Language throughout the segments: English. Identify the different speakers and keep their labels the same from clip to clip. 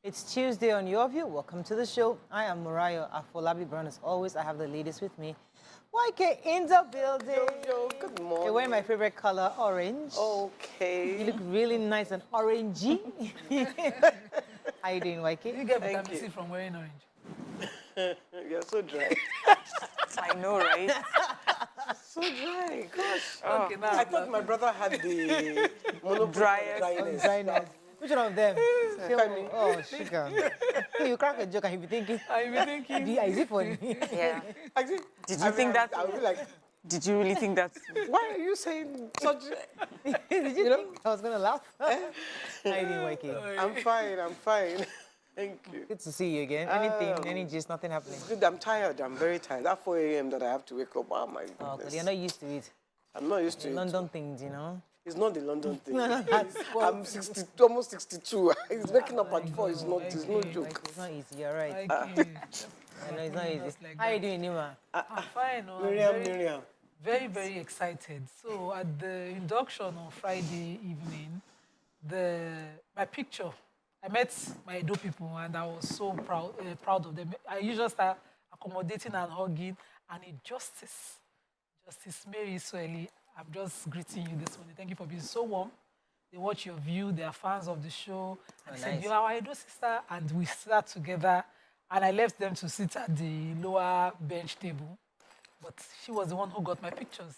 Speaker 1: It's Tuesday on Your View. Welcome to the show. I am Murayo Afolabi Brown. As always, I have the ladies with me. YK in the building.
Speaker 2: Yo, good morning.
Speaker 1: You're wearing my favorite color, orange.
Speaker 2: Okay.
Speaker 1: You look really nice and orangey. How you doing, YK?
Speaker 3: You get vitamin C from wearing orange.
Speaker 2: You're so dry.
Speaker 4: I know, right?
Speaker 2: So dry. Gosh.
Speaker 3: Okay, now
Speaker 2: I thought my brother had the
Speaker 4: Driest.
Speaker 1: Dryness. Which one of them?
Speaker 2: Femi.
Speaker 1: Oh, sugar. Hey, you crack a joke and you be thinking,
Speaker 3: I be thinking.
Speaker 1: is it funny?
Speaker 4: Yeah.
Speaker 2: Actually,
Speaker 4: Did you think that?
Speaker 2: I would be like,
Speaker 4: Did you really think that?
Speaker 2: why are you saying such?
Speaker 1: Did you think I was going to laugh? How you doing, YK?
Speaker 2: I'm fine. Thank you.
Speaker 1: Good to see you again. Anything, any gist, nothing happening?
Speaker 2: Good, I'm tired. I'm very tired. At 4 a.m. that I have to wake up. Oh, my goodness.
Speaker 1: Oh, because you're not used to it.
Speaker 2: I'm not used to it.
Speaker 1: London things, you know?
Speaker 2: It's not the London thing.
Speaker 1: No, that's
Speaker 2: I'm 60, almost 62. He's waking up at 4. It's no joke.
Speaker 1: It's not easy, you're right.
Speaker 3: Like, you.
Speaker 1: I know it's not easy.
Speaker 3: like
Speaker 1: How you doing, Nima?
Speaker 3: I'm fine. Oh, I'm
Speaker 2: Miriam.
Speaker 3: very, very excited. So at the induction on Friday evening, my picture, I met my Edo people and I was so proud of them. I usually start accommodating and hugging, and Justice Mary Swelly, I'm just greeting you this morning. Thank you for being so warm. They watch your view, they are fans of the show. And they said,
Speaker 1: nice.
Speaker 3: you are our Edo sister, and we sat together. And I left them to sit at the lower bench table. But she was the one who got my pictures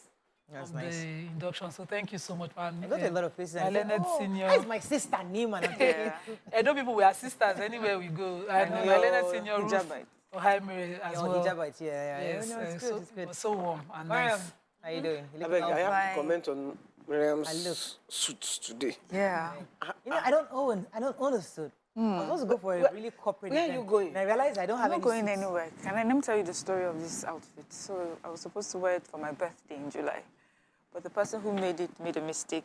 Speaker 1: That's
Speaker 3: of
Speaker 1: nice.
Speaker 3: the induction. So thank you so much, man.
Speaker 1: I got a lot of places.
Speaker 3: My
Speaker 1: and I said,
Speaker 3: learned
Speaker 1: oh,
Speaker 3: senior.
Speaker 1: That's my sister, Nima. And I'm telling you.
Speaker 4: Yeah.
Speaker 3: Edo people, we are sisters anywhere we go. And my learned senior Ruth
Speaker 4: Hijabite.
Speaker 3: Ohaimere as
Speaker 1: Oh,
Speaker 3: well.
Speaker 1: Hijabite, yeah.
Speaker 3: Yes,
Speaker 1: No, it's
Speaker 3: so
Speaker 1: good, it's
Speaker 3: it
Speaker 1: good.
Speaker 3: was so warm and
Speaker 1: Mariam,
Speaker 3: nice.
Speaker 1: how you doing? You
Speaker 2: I
Speaker 1: looking
Speaker 2: beg, I
Speaker 1: all
Speaker 2: have
Speaker 4: Fine.
Speaker 2: to comment on
Speaker 1: I look.
Speaker 2: Miriam's suits today.
Speaker 4: Yeah.
Speaker 1: You know, I don't own a suit. I was supposed to go for a really corporate
Speaker 2: Where are
Speaker 1: event.
Speaker 2: you going?
Speaker 1: And I realized I don't have
Speaker 4: I'm not
Speaker 1: any
Speaker 4: going
Speaker 1: suits.
Speaker 4: anywhere. Let me tell you the story of this outfit. So I was supposed to wear it for my birthday in July. But the person who made it made a mistake.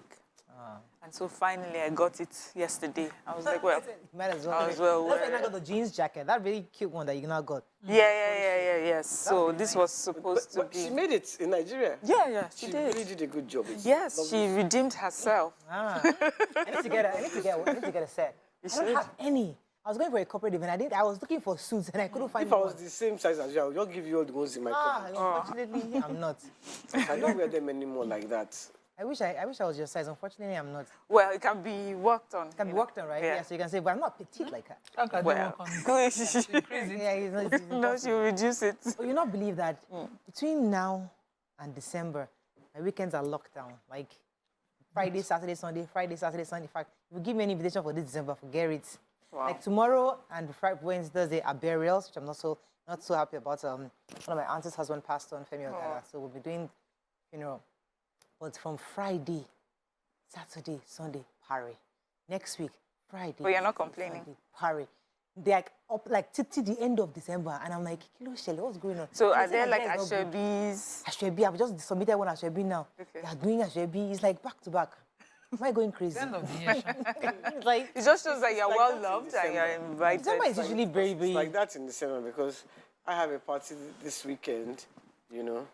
Speaker 4: And so finally I got it yesterday. I was like, well,
Speaker 1: Might as well.
Speaker 4: I was well
Speaker 1: That's when I
Speaker 4: wear
Speaker 1: got the jeans jacket. That really cute one that you now got.
Speaker 4: yes. So this was supposed to
Speaker 2: But
Speaker 4: be...
Speaker 2: she made it in Nigeria.
Speaker 4: Yeah, she
Speaker 2: She
Speaker 4: did.
Speaker 2: really did a good job. It's
Speaker 4: Yes,
Speaker 2: lovely.
Speaker 4: she redeemed herself.
Speaker 1: I need to get a set. I don't have any. I was going for a corporate event. I was looking for suits and I couldn't find
Speaker 2: If I
Speaker 1: one.
Speaker 2: was the same size as you, I would just give you all the ones in my cupboard.
Speaker 1: Unfortunately, I'm not.
Speaker 2: I don't wear them anymore like that.
Speaker 1: I wish I was your size. Unfortunately, I'm not.
Speaker 4: Well, it can be worked on.
Speaker 1: It can be
Speaker 4: you know.
Speaker 1: worked on, right?
Speaker 4: Yeah.
Speaker 1: So you can say, but I'm not petite like her.
Speaker 3: How can they
Speaker 4: Well,
Speaker 3: work on it? Crazy.
Speaker 1: Yeah, it's
Speaker 4: no,
Speaker 1: impossible.
Speaker 4: she will reduce it.
Speaker 1: But you not believe that between now and December, my weekends are locked down. Like Friday, Saturday, Sunday, Friday, Saturday, Sunday. In fact, if you give me an invitation for this December, forget it.
Speaker 4: Wow.
Speaker 1: Like tomorrow and Friday, Wednesday, Thursday are burials, which I'm not so happy about. One of my auntie's husband passed on, Femi Ogala, so we'll be doing funeral. But from Friday, Saturday, Sunday, party. Next week, Friday.
Speaker 4: But you're not complaining.
Speaker 1: Sunday, party. They're like up like till the end of December, and I'm like, Kilo Shelley, what's going on?
Speaker 4: So
Speaker 1: And
Speaker 4: are
Speaker 1: they say
Speaker 4: there like
Speaker 1: Nigeria is not good.
Speaker 4: ashebis?
Speaker 1: Ashwebi, I've just submitted one Ashwebi now.
Speaker 4: Okay.
Speaker 1: They are doing Ashwebi. It's like back to back. Am I going crazy?
Speaker 3: End of the year.
Speaker 1: It's like
Speaker 4: It just shows that you're
Speaker 2: like
Speaker 4: well
Speaker 2: that in
Speaker 4: loved and you're
Speaker 2: December.
Speaker 4: invited.
Speaker 1: December is usually very, very.
Speaker 2: It's like that in December because I have a party this weekend, you know.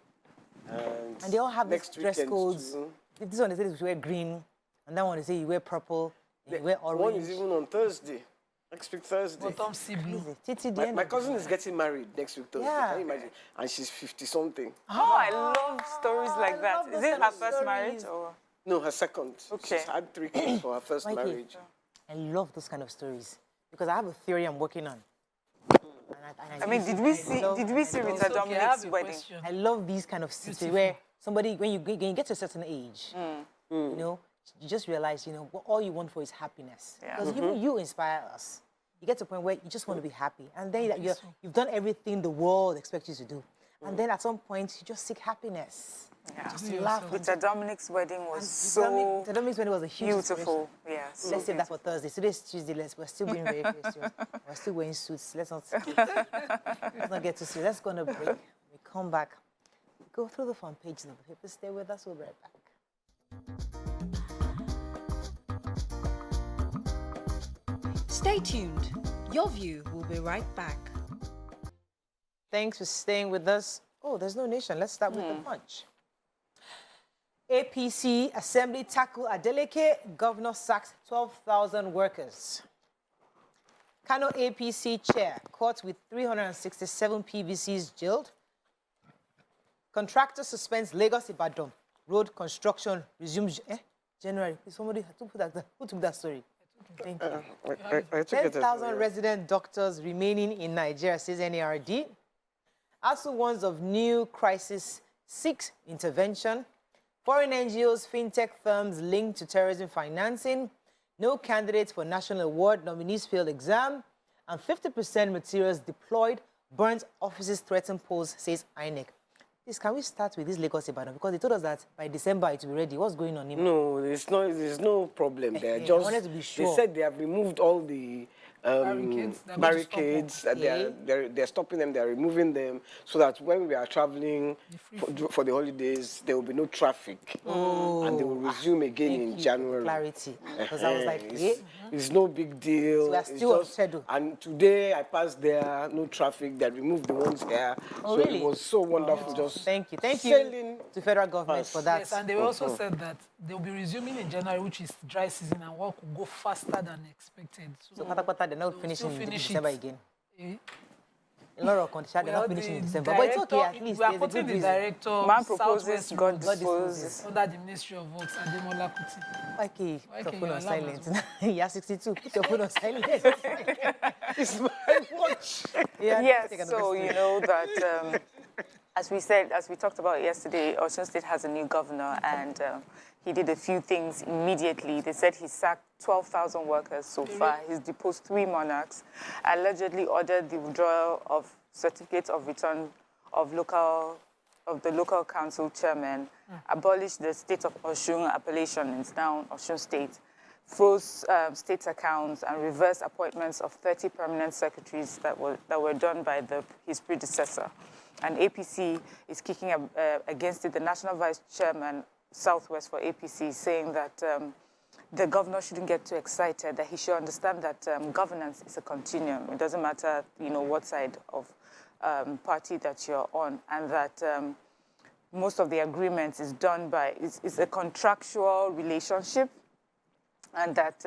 Speaker 1: And they all have these
Speaker 2: next
Speaker 1: dress
Speaker 2: weekend
Speaker 1: codes.
Speaker 2: too.
Speaker 1: This one they say you wear green, and that one they say you wear purple, you wear orange.
Speaker 2: One is even on Thursday. Next week Thursday.
Speaker 3: Bottom sea blue.
Speaker 1: Titi, the end
Speaker 2: My
Speaker 1: of
Speaker 2: cousin
Speaker 1: the-
Speaker 2: is getting married next week Thursday.
Speaker 1: Yeah.
Speaker 2: Can you imagine? And she's 50-something.
Speaker 4: Oh, I love stories like
Speaker 1: I
Speaker 4: that.
Speaker 1: love
Speaker 4: Is
Speaker 1: those
Speaker 4: it
Speaker 1: kind
Speaker 4: her
Speaker 1: of
Speaker 4: first marriage
Speaker 1: stories.
Speaker 4: or?
Speaker 2: No, her second.
Speaker 4: Okay.
Speaker 2: She's had 3 kids for her first
Speaker 1: Mikey.
Speaker 2: marriage.
Speaker 1: I love those kind of stories because I have a theory I'm working on. And
Speaker 4: I mean, did we see Rita
Speaker 3: Okay, I
Speaker 4: Dominic's
Speaker 3: have a
Speaker 4: wedding?
Speaker 3: question.
Speaker 1: I love these kind of situations where somebody, when you get to a certain age, you know, you just realize, you know, all you want for is happiness.
Speaker 4: Yeah.
Speaker 1: Because even you inspire us. You get to a point where you just want to be happy. And then you've done everything the world expects you to do. And then at some point, you just seek happiness.
Speaker 4: Yeah.
Speaker 1: Just laugh.
Speaker 4: Rita Dominic's wedding was so
Speaker 1: That when it was a huge
Speaker 4: beautiful. Yes.
Speaker 1: Let's save that for Thursday. Today's Tuesday. We're still being very serious. We're still wearing suits. Let's not get too serious. Let's go on a break. We come back. Go through the front pages of the paper. Stay with us. We'll be right back.
Speaker 5: Stay tuned. Your View will be right back.
Speaker 1: Thanks for staying with us. Oh, there's no nation. Let's start with the punch. APC Assembly tackle Adeleke. Governor sacks 12,000 workers. Kano APC chair caught with 367 PVCs jailed. Contractor suspends Lagos Ibadan road construction resumes. January. Who took that story? Thank you.
Speaker 2: I took it as
Speaker 1: 10,000 resident doctors remaining in Nigeria, says NARD. ASU warns of new crisis seeks intervention. Foreign NGOs, fintech firms linked to terrorism financing. No candidates for national award. Nominees failed exam. And 50% materials deployed. Burnt offices threaten polls, says INEC. Please, can we start with this Lagos Ibadan? Because they told us that by December it will be ready. What's going on here?
Speaker 2: No, there's no problem there.
Speaker 1: I wanted to be sure.
Speaker 2: They said they have removed all the barricades. They're stopping them. They're removing them so that when we are traveling for the holidays, there will be no traffic, and they will resume again in January.
Speaker 1: Clarity, because I was like,
Speaker 2: it's no big deal.
Speaker 1: So we are still on schedule.
Speaker 2: And today I passed there, no traffic. They removed the ones here.
Speaker 1: Oh,
Speaker 2: so
Speaker 1: really?
Speaker 2: it was so wonderful. Just
Speaker 1: thank you
Speaker 2: sailing
Speaker 1: to federal government for that.
Speaker 3: Yes, and they also said that they'll be resuming in January, which is dry season, and work will go faster than expected.
Speaker 1: So they're not finishing in December again. A lot of conditions, they're not finishing in December. But it's okay, at least
Speaker 3: we are
Speaker 1: there's a
Speaker 3: putting
Speaker 1: good
Speaker 3: the
Speaker 1: reason.
Speaker 3: director
Speaker 4: Man
Speaker 3: Southwest
Speaker 4: proposes, God
Speaker 3: Roads
Speaker 4: disposes.
Speaker 3: under the Ministry of Works, Ademola Kuti.
Speaker 1: Okay, put your phone on
Speaker 3: you're
Speaker 1: silent. Yeah, 62. Put your phone on silent.
Speaker 2: it's my watch.
Speaker 4: Yes, so you know that, as we talked about yesterday, Osun State has a new governor, and he did a few things immediately. They said he sacked 12,000 workers so far. He's deposed 3 monarchs, allegedly ordered the withdrawal of certificates of return of the local council chairman, abolished the state of Osun appellation, it's now Osun State, froze state accounts, and reversed appointments of 30 permanent secretaries that were done by his predecessor. And APC is kicking against it. The national vice chairman, Southwest for APC, saying that the governor shouldn't get too excited, that he should understand that governance is a continuum. It doesn't matter, what side of party that you're on, and that most of the agreements is done by, it's a contractual relationship, and that,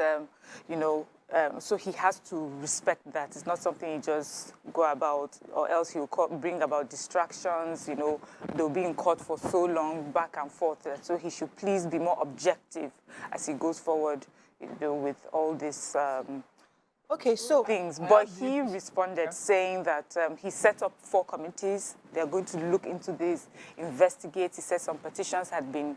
Speaker 4: so he has to respect that. It's not something he just go about, or else he'll bring about distractions. They'll be in court for so long, back and forth. So he should please be more objective as he goes forward, with all these things. But he responded saying that he set up 4 committees. They're going to look into this, investigate. He said some petitions had been,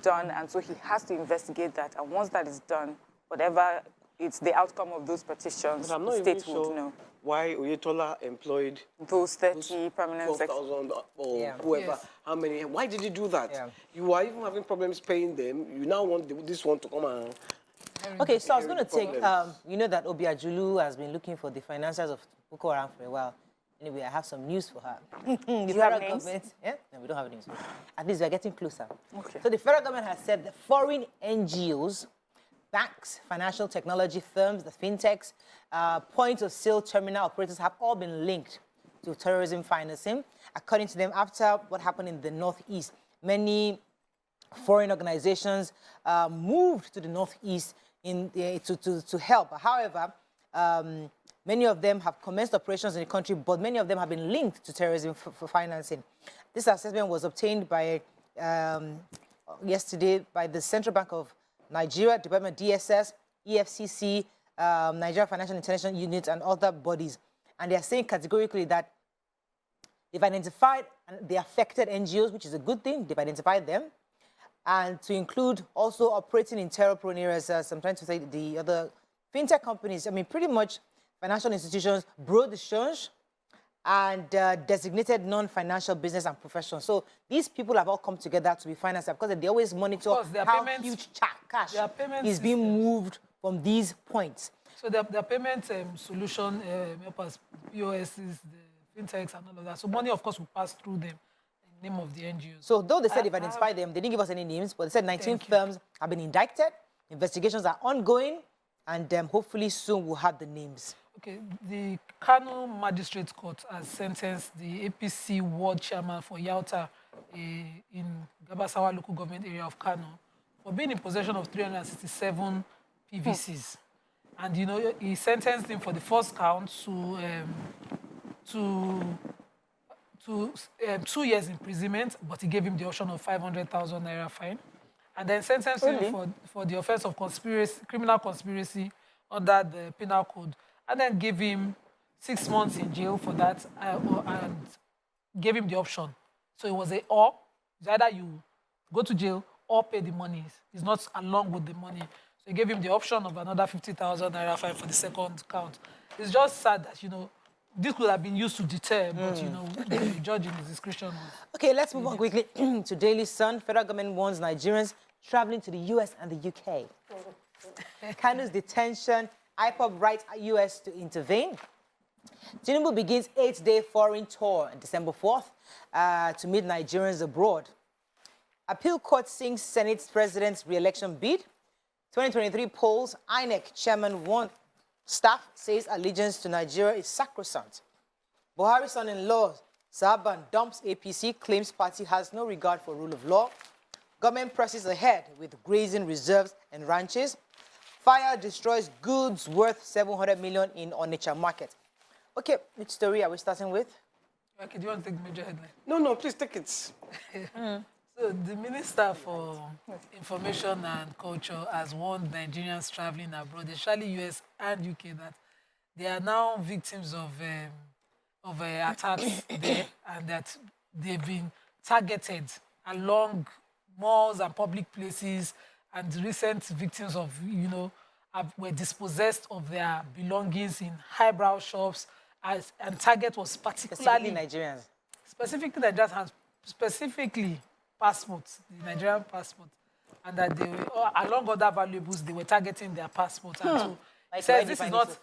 Speaker 4: done, and so he has to investigate that. And once that is done, whatever it's the outcome of those petitions,
Speaker 2: but I'm not
Speaker 4: the
Speaker 2: even
Speaker 4: state
Speaker 2: sure
Speaker 4: would know.
Speaker 2: Why Oyetola employed
Speaker 4: those 30 permanent
Speaker 2: 12,000 or whoever.
Speaker 3: Yes.
Speaker 2: How many? Why did you do that?
Speaker 1: Yeah.
Speaker 2: You are even having problems paying them. You now want this one to come and...
Speaker 1: Okay, so I was going to take, you know that Obiajulu has been looking for the financiers of Boko Haram for a while. Anyway, I have some news for her. The
Speaker 4: you have names?
Speaker 1: Yeah? No, we don't have names. At least we're getting closer.
Speaker 4: Okay.
Speaker 1: So the federal government has said that foreign NGOs, banks, financial technology firms, the fintechs, point-of-sale terminal operators have all been linked to terrorism financing. According to them, after what happened in the Northeast, many foreign organizations moved to the Northeast to help. However, many of them have commenced operations in the country, but many of them have been linked to terrorism for financing. This assessment was obtained by yesterday by the Central Bank of Nigeria, Department DSS, EFCC, Nigeria Financial International Unit, and other bodies. And they are saying categorically that they've identified the affected NGOs, which is a good thing. They've identified them. And to include also operating in terror-prone areas, I'm trying to say the other fintech companies, pretty much financial institutions, bureau de change, and designated non-financial business and professionals. So these people have all come together to be financed because they always monitor how huge cash is being moved from these points.
Speaker 3: So the payment solution, POSs, the fintechs and all of that. So money, of course, will pass through them in the name of the NGOs.
Speaker 1: So though they said they've identified them, they didn't give us any names, but they said 19 firms have been indicted. Investigations are ongoing, and hopefully soon we'll have the names.
Speaker 3: Okay, the Kano Magistrate Court has sentenced the APC ward chairman for Yauta in Gabasawa local government area of Kano for being in possession of 367 PVCs. And, you know, he sentenced him for the first count to 2 years imprisonment, but he gave him the option of 500,000 naira fine. And then sentenced him for the offense of conspiracy, criminal conspiracy under the penal code. And then gave him 6 months in jail for that and gave him the option. So it was or. It's either you go to jail or pay the money. It's not along with the money. So he gave him the option of another 50,000 naira fine for the second count. It's just sad that, you know, this could have been used to deter, but, you know, the judge in his discretion.
Speaker 1: Okay, let's move on quickly to Daily Sun. Federal government warns Nigerians traveling to the US and the UK. Kanu's detention, IPOB writes US to intervene. Tinubu begins 8-day foreign tour on December 4th to meet Nigerians abroad. Appeal court sinks Senate president's re-election bid. 2023 polls, INEC chairman warned staff says allegiance to Nigeria is sacrosanct. Buhari's son-in-law, Saban, dumps APC, claims party has no regard for rule of law. Government presses ahead with grazing reserves and ranches. Fire destroys goods worth 700 million in Onitsha market. Okay, which story are we starting with?
Speaker 3: Okay, do you want to take the major headline?
Speaker 2: No, please take it.
Speaker 3: So the Minister for Information and Culture has warned Nigerians traveling abroad, especially US and UK, that they are now victims of attacks there, and that they've been targeted along malls and public places, and recent victims of, you know, were dispossessed of their belongings in highbrow shops, and target was particularly
Speaker 1: Nigerians.
Speaker 3: Specifically Nigerians, and specifically passports, the Nigerian passport, and that they were, along other valuables, they were targeting their passports. And so he says this is not,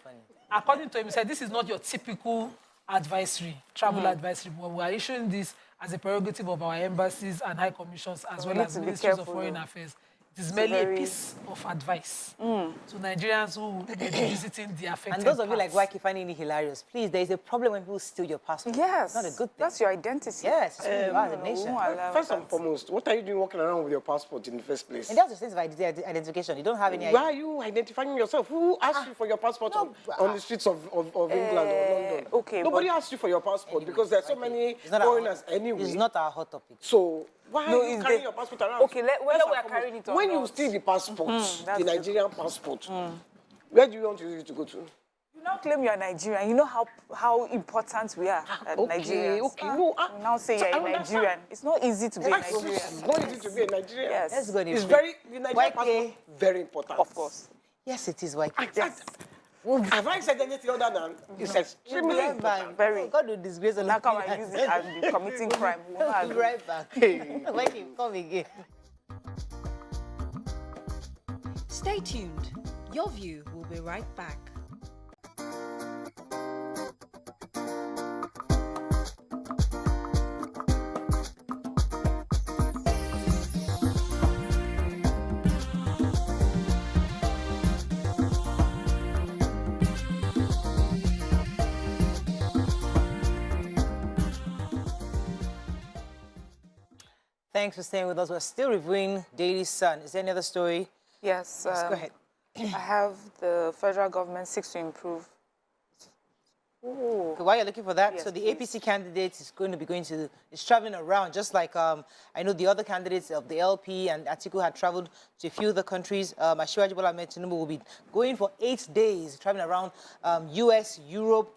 Speaker 3: according to him, he said this is not your typical advisory, travel advisory, but we are issuing this as a prerogative of our embassies and high commissions, as well as ministries of foreign affairs. It is merely a piece of advice to Nigerians who may be visiting the affected
Speaker 1: And those of you
Speaker 3: parts.
Speaker 1: like Waiki finding it hilarious, please, there is a problem when people steal your passport.
Speaker 4: Yes.
Speaker 1: It's not a good thing.
Speaker 4: That's your identity.
Speaker 1: Yes, it's who you are as a nation.
Speaker 2: First and foremost, what are you doing walking around with your passport in the first place?
Speaker 1: And that's the sense of identification. You don't have any
Speaker 2: Why
Speaker 1: idea.
Speaker 2: are you identifying yourself? Who asked you for your passport on the streets of England or London?
Speaker 4: Okay,
Speaker 2: Nobody asked you for your passport because there are so many foreigners anyway.
Speaker 1: It's not our hot topic.
Speaker 2: So why are you carrying your passport around?
Speaker 4: Okay, whether we are carrying it or
Speaker 2: when
Speaker 4: not.
Speaker 2: you steal the passport, the Nigerian passport, where do you want it to go to?
Speaker 4: You now claim you are Nigerian. You know how important we are at Nigerians.
Speaker 2: Okay. No,
Speaker 4: you now say you're a Nigerian. It's not easy to be a Nigerian.
Speaker 2: It's not easy to be a Nigerian.
Speaker 4: Yes.
Speaker 1: Let's go.
Speaker 2: It's the Nigerian passport very important.
Speaker 4: Of course.
Speaker 1: Yes, it is Waiki.
Speaker 4: Yes.
Speaker 2: Have I said anything other than it's extremely
Speaker 1: Right
Speaker 2: important?
Speaker 1: back.
Speaker 4: Very.
Speaker 1: God will disgrace all
Speaker 4: Now
Speaker 1: of
Speaker 4: come
Speaker 1: you.
Speaker 4: and use it and be committing crime. We will not
Speaker 1: Be
Speaker 4: agree.
Speaker 1: right back. Waiki, come again.
Speaker 5: Stay tuned. Your View will be right back.
Speaker 1: Thanks for staying with us. We're still reviewing Daily Sun. Is there any other story?
Speaker 4: Yes.
Speaker 1: Let's go ahead.
Speaker 4: I have the federal government seeks to improve.
Speaker 1: Okay, while you're looking for that,
Speaker 4: Yes,
Speaker 1: so the
Speaker 4: please.
Speaker 1: APC candidate is going to be is traveling around, just like I know the other candidates of the LP and Atiku had traveled to a few other countries. Asiwaju Bola Ahmed Tinubu will be going for 8 days, traveling around US, Europe,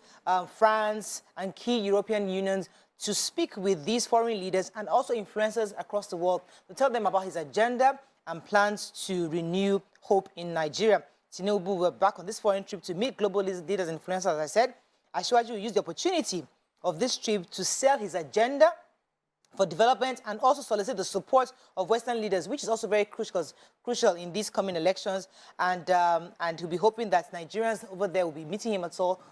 Speaker 1: France, and key European unions to speak with these foreign leaders and also influencers across the world to tell them about his agenda and plans to renew hope in Nigeria. Tinubu will be back on this foreign trip to meet global leaders and influencers, as I said. Asiwaju will use the opportunity of this trip to sell his agenda for development and also solicit the support of Western leaders, which is also very crucial in these coming elections. And he'll be hoping that Nigerians over there will be meeting him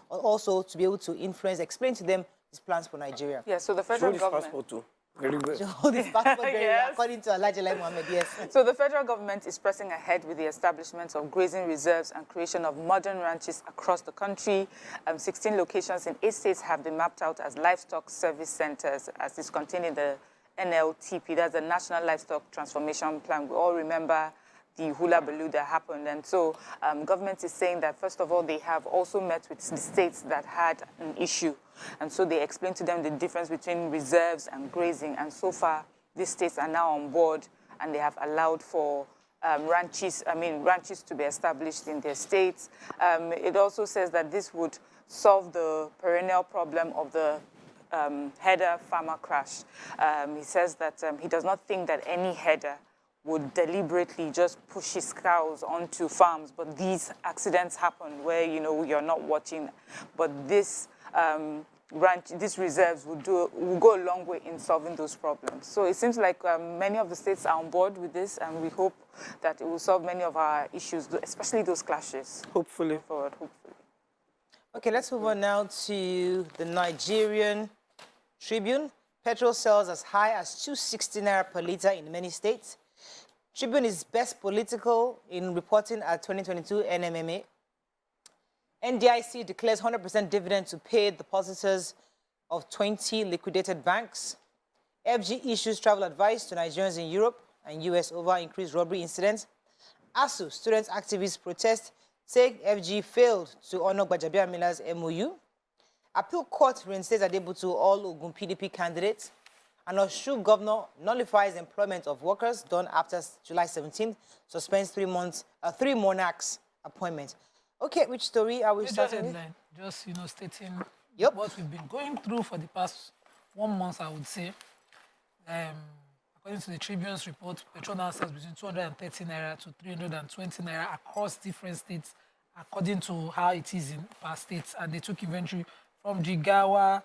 Speaker 1: also to be able to influence, explain to them his plans for Nigeria.
Speaker 4: Yeah, so the
Speaker 2: Show
Speaker 4: federal
Speaker 2: this
Speaker 4: government.
Speaker 2: passport too. Very well.
Speaker 1: To hold his passport very well,
Speaker 4: Yes.
Speaker 1: according to Alhaji Lai Mohammed, yes.
Speaker 4: So the federal government is pressing ahead with the establishment of grazing reserves and creation of modern ranches across the country. 16 locations in 8 states have been mapped out as livestock service centers, as is contained in the NLTP. That's the National Livestock Transformation Plan. We all remember the hula baloo that happened. And so government is saying that, first of all, they have also met with the states that had an issue. And so they explained to them the difference between reserves and grazing. And so far, these states are now on board, and they have allowed for ranches to be established in their states. It also says that this would solve the perennial problem of the header farmer crash. He says that he does not think that any header would deliberately just push his cows onto farms, but these accidents happen where, you know, you're not watching. But this these reserves will go a long way in solving those problems. So it seems like many of the states are on board with this, and we hope that it will solve many of our issues, especially those clashes.
Speaker 2: Hopefully.
Speaker 4: Going forward, hopefully.
Speaker 1: Okay, let's move on now to the Nigerian Tribune. Petrol sells as high as 260 naira per litre in many states. Tribune is best political in reporting at 2022 NMMA. NDIC declares 100% dividend to pay depositors of 20 liquidated banks. FG issues travel advice to Nigerians in Europe and US over increased robbery incidents. ASU, student activists protest, say FG failed to honor Gbajabiamila's MOU. Appeal court reinstates Adebutu all Ogun PDP candidates. And Oshu governor nullifies employment of workers done after July 17th, suspends 3 monarchs' appointment. Okay, which story are we starting with?
Speaker 3: Just, you know, stating
Speaker 1: Yep.
Speaker 3: what we've been going through for the past 1 month, I would say. According to the Tribune's report, petrol now sells between 230 naira to 320 naira across different states, according to how it is in past states. And they took inventory from Jigawa,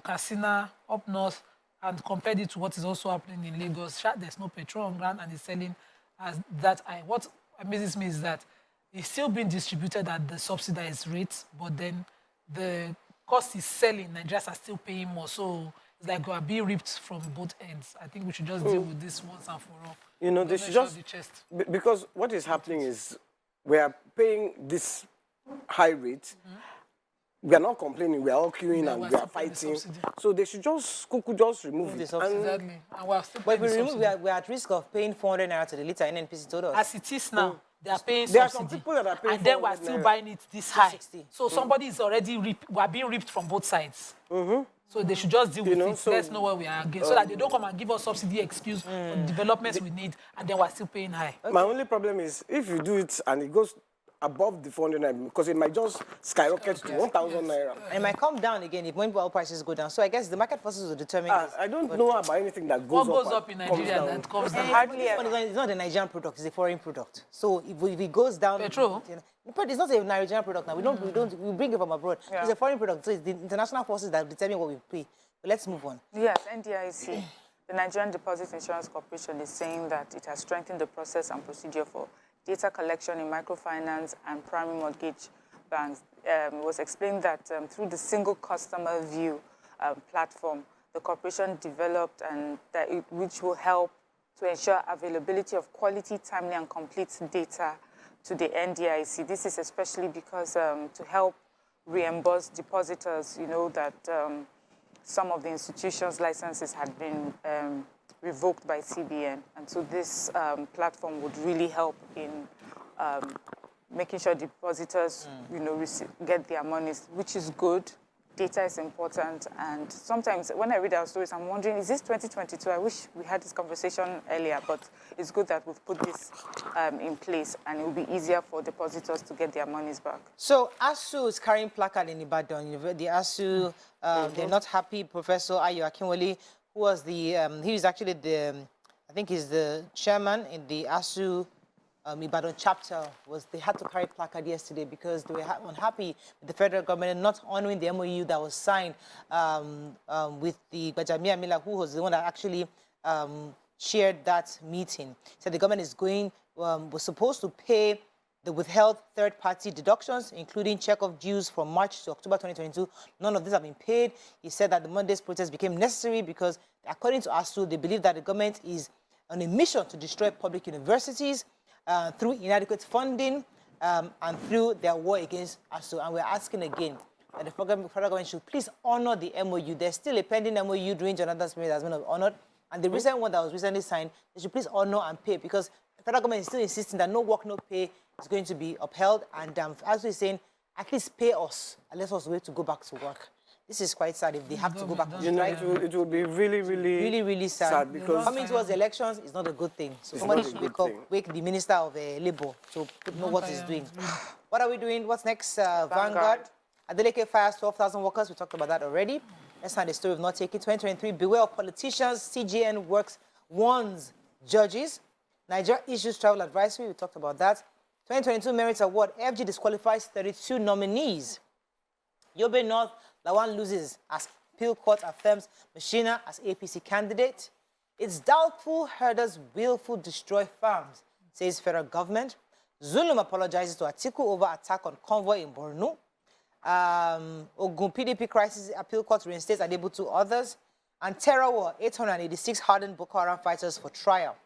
Speaker 3: Katsina, up north, and compared it to what is also happening in Lagos. There's no petrol on ground, and it's selling as that. What amazes me is that it's still being distributed at the subsidized rate, but then the cost is selling. Nigerians are still paying more, so it's like we are being ripped from both ends. I think we should just deal with this once and for all.
Speaker 2: You know, they should just, because what is happening is we are paying this high rate. We are not complaining, we are all queuing and we are fighting. So they should just remove it.
Speaker 3: Exactly. And we are still
Speaker 1: But if we remove, we are at risk of paying 400 naira to the litre. NNPC told us.
Speaker 3: As it is now, they are paying
Speaker 2: There are
Speaker 3: subsidy.
Speaker 2: some people that are paying,
Speaker 3: and then we are still buying it this high.
Speaker 1: 260.
Speaker 3: So somebody is already we are being ripped from both sides. So they should just deal with it.
Speaker 2: so,
Speaker 3: Let's know where we are again, so that they don't come and give us subsidy excuse for the developments we need, and then we're still paying high.
Speaker 2: My only problem is if you do it and it goes above the 400 naira, because it might just skyrocket to 1,000 naira.
Speaker 1: And it might come down again if when oil prices go down. So I guess the market forces will determine this.
Speaker 2: I don't know about anything that goes
Speaker 3: What
Speaker 2: up.
Speaker 3: goes up in Nigeria that comes down?
Speaker 4: Hardly
Speaker 1: It's
Speaker 4: ever.
Speaker 1: not- it's not a Nigerian product, it's a foreign product. So if it goes down,
Speaker 3: Petrol?
Speaker 1: It's not a Nigerian product now. We bring it from abroad.
Speaker 4: Yeah.
Speaker 1: It's a foreign product. So it's the international forces that determine what we pay. But let's move on.
Speaker 4: Yes, NDIC, the Nigerian Deposit Insurance Corporation, is saying that it has strengthened the process and procedure for data collection in microfinance and primary mortgage banks. It was explained that through the single customer view platform, the corporation developed and which will help to ensure availability of quality, timely, and complete data to the NDIC. This is especially because to help reimburse depositors, you know, that some of the institutions' licenses had been revoked by CBN. And so this platform would really help in making sure depositors, you know, get their monies, which is good. Data is important. And sometimes when I read our stories, I'm wondering, is this 2022? I wish we had this conversation earlier, but it's good that we've put this in place, and it will be easier for depositors to get their monies back.
Speaker 1: So ASU is carrying placard in Ibadan. The ASU, they're not happy. Professor Ayo Akinwole, who was he was actually I think he's the chairman in the ASU Ibadan chapter, they had to carry placard yesterday because they were unhappy with the federal government not honoring the MOU that was signed with the Gbajabiamila, who was the one that actually chaired that meeting. So the government is was supposed to pay the withheld third-party deductions, including check-off dues from March to October 2022. None of these have been paid. He said that the Monday's protest became necessary because, according to ASU, they believe that the government is on a mission to destroy public universities through inadequate funding and through their war against ASU. And we're asking again that the federal government should please honor the MOU. There's still a pending MOU during Jonathan's period that's been honored. And the recent one that was recently signed, they should please honor and pay, because federal government is still insisting that no work, no pay is going to be upheld. And as we're saying, at least pay us and let us wait to go back to work. This is quite sad if they have to go back on strike.
Speaker 2: It will be really,
Speaker 1: Really sad.
Speaker 2: because
Speaker 1: Coming towards the elections is not a good thing. So somebody should wake the Minister of Labour to know what he's doing. What are we doing? What's next? Vanguard. Adeleke fires 12,000 workers. We talked about that already. Let's find the story of not taking 2023. Beware of politicians. CGN warns judges. Nigeria issues travel advisory. We talked about that. 2022 Merit Award. FG disqualifies 32 nominees. Yobe North, Lawan loses as appeal court affirms Machina as APC candidate. It's doubtful herders willful destroy farms, says federal government. Zulum apologizes to Atiku over attack on convoy in Borno. Ogun PDP crisis appeal court reinstates Adebu to others. And terror war, 886 hardened Boko Haram fighters for trial.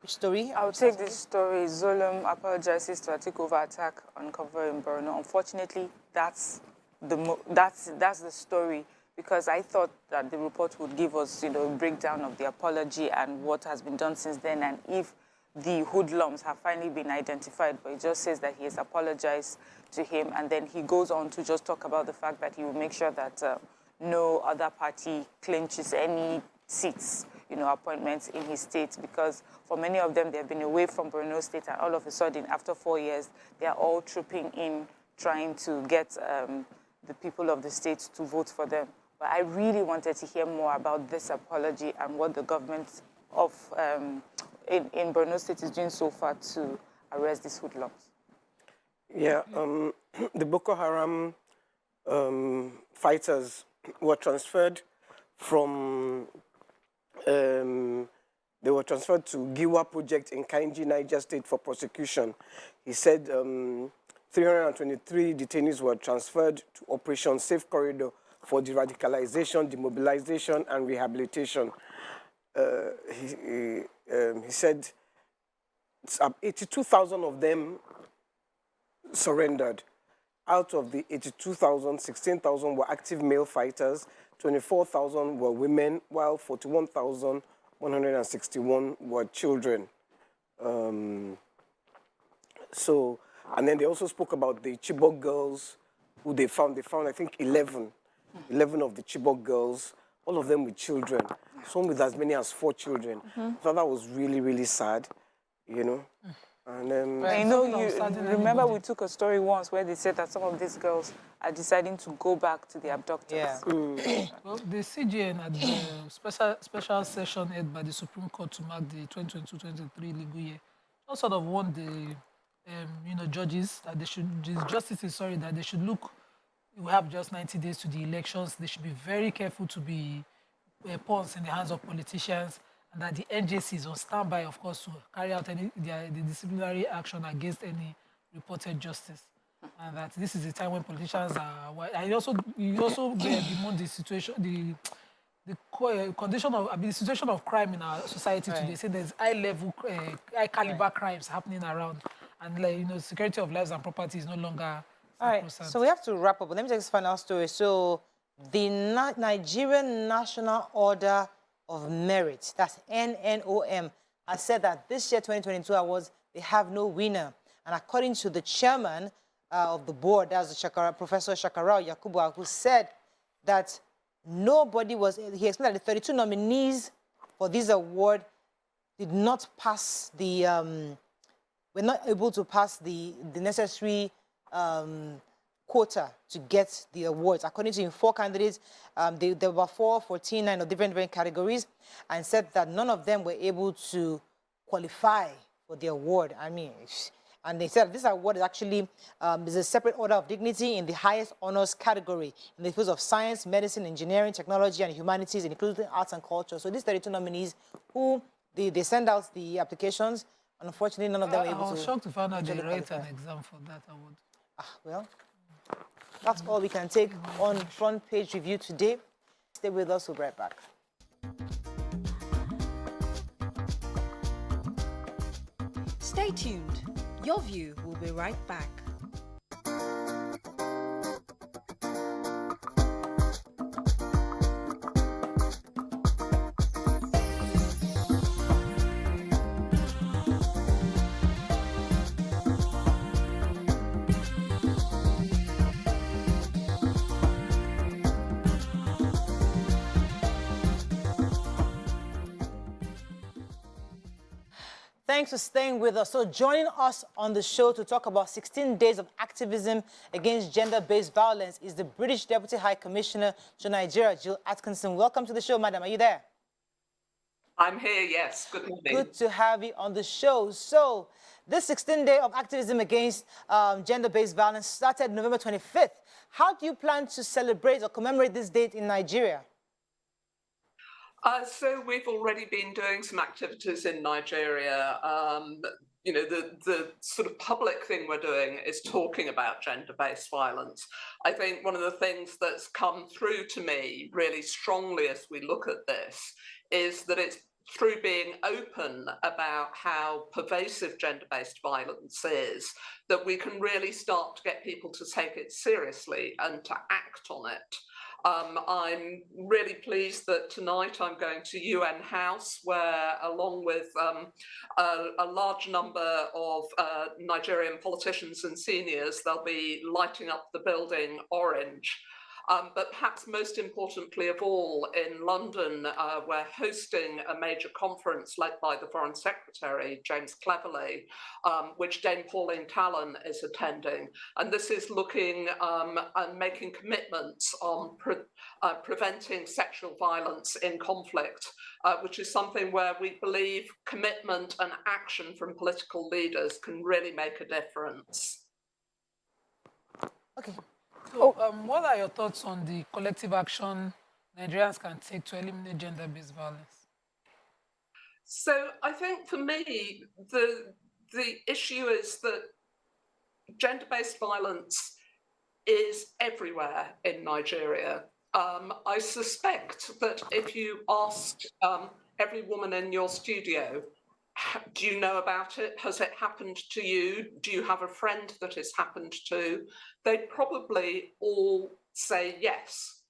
Speaker 1: Which story?
Speaker 4: I'll take this story. Zulum apologizes to Atiku over attack on convoy in Borno. Unfortunately, that's the story, because I thought that the report would give us, a breakdown of the apology and what has been done since then, and if the hoodlums have finally been identified. But it just says that he has apologized to him, and then he goes on to just talk about the fact that he will make sure that no other party clinches any seats, appointments in his state, because for many of them, they've been away from Borno State, and all of a sudden, after 4 years, they are all trooping in, trying to get the people of the state to vote for them. But I really wanted to hear more about this apology and what the government of in Borno State is doing so far to arrest these hoodlums. Yeah,
Speaker 2: the Boko Haram fighters were transferred from, they were transferred to Giwa project in Kainji, Niger State for prosecution. He said 323 detainees were transferred to Operation Safe Corridor for de-radicalization, demobilization, and rehabilitation. He said 82,000 of them surrendered. Out of the 82,000, 16,000 were active male fighters, 24,000 were women, while 41,161 were children. And then they also spoke about the Chibok girls who they found. They found, I think, 11 of the Chibok girls, all of them with children, some with as many as 4 children. I thought that was really, really sad, And
Speaker 4: remember we took a story once where they said that some of these girls are deciding to go back to the abductors.
Speaker 1: Yeah.
Speaker 3: Well, the CGN at the special session held by the Supreme Court to mark the 2022-23 legal year, all sort of warned the judges that they should, the justices, that they should look, we have just 90 days to the elections. They should be very careful to be pawns in the hands of politicians, and that the NJC is on standby, of course, to carry out the disciplinary action against any reported justice. And that this is the time when politicians are... And you also bemoan the situation, the condition of the situation of crime in our society today. Say there's high-level, high-caliber crimes happening around, and security of lives and property is no longer.
Speaker 1: All right, so we have to wrap up. But let me take this final story. So the Nigerian National Order of Merit, that's NNOM, has said that this year 2022 awards, they have no winner. And according to the chairman of the board, that's Professor Shakarau Yakubu, who said that nobody was, he explained that the 32 nominees for this award did not pass the, were not able to pass the necessary quota to get the awards. According to him, 4 candidates, there were 14 of different categories, and said that none of them were able to qualify for the award. I mean, and they said this award is actually is a separate order of dignity in the highest honors category in the fields of science, medicine, engineering, technology, and humanities, including arts and culture. So these 32 nominees, who they send out the applications, and unfortunately none of them were able to.
Speaker 3: I was shocked to find out they write an exam for that award.
Speaker 1: Well, that's all we can take on Front Page Review today. Stay with us, we'll be right back.
Speaker 5: Stay tuned. Your View will be right back.
Speaker 1: Thanks for staying with us. So joining us on the show to talk about 16 days of activism against gender-based violence is the British Deputy High Commissioner to Nigeria, Jill Atkinson. Welcome to the show, madam. Are you there?
Speaker 6: I'm here, yes. Good morning.
Speaker 1: Good to have you on the show. So this 16-day of activism against gender-based violence started November 25th. How do you plan to celebrate or commemorate this date in Nigeria?
Speaker 6: So we've already been doing some activities in Nigeria. You know, the sort of public thing we're doing is talking about gender-based violence. I think one of the things that's come through to me really strongly as we look at this is that it's through being open about how pervasive gender-based violence is that we can really start to get people to take it seriously and to act on it. I'm really pleased that tonight I'm going to UN House, where along with a large number of Nigerian politicians and seniors, they'll be lighting up the building orange. But perhaps most importantly of all, in London, we're hosting a major conference led by the Foreign Secretary, James Cleverly, which Dame Pauline Talon is attending. And this is looking and making commitments on preventing sexual violence in conflict, which is something where we believe commitment and action from political leaders can really make a difference.
Speaker 1: Okay.
Speaker 3: So, what are your thoughts on the collective action Nigerians can take to eliminate gender-based violence?
Speaker 6: So I think for me, the issue is that gender-based violence is everywhere in Nigeria. I suspect that if you asked every woman in your studio, do you know about it? Has it happened to you? Do you have a friend that it's happened to? They'd probably all say yes.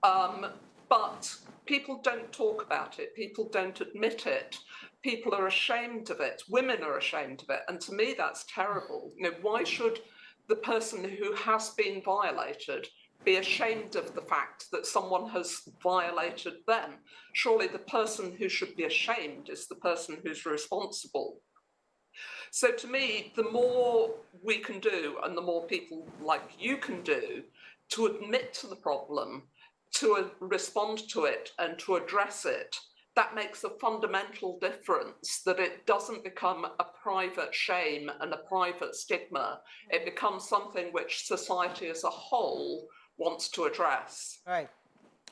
Speaker 6: But people don't talk about it. People don't admit it. People are ashamed of it. Women are ashamed of it. And to me, that's terrible. You know, why should the person who has been violated be ashamed of the fact that someone has violated them? Surely the person who should be ashamed is the person who's responsible. So to me, the more we can do and the more people like you can do to admit to the problem, to respond to it and to address it, that makes a fundamental difference, that it doesn't become a private shame and a private stigma. It becomes something which society as a whole wants to address.
Speaker 1: Right.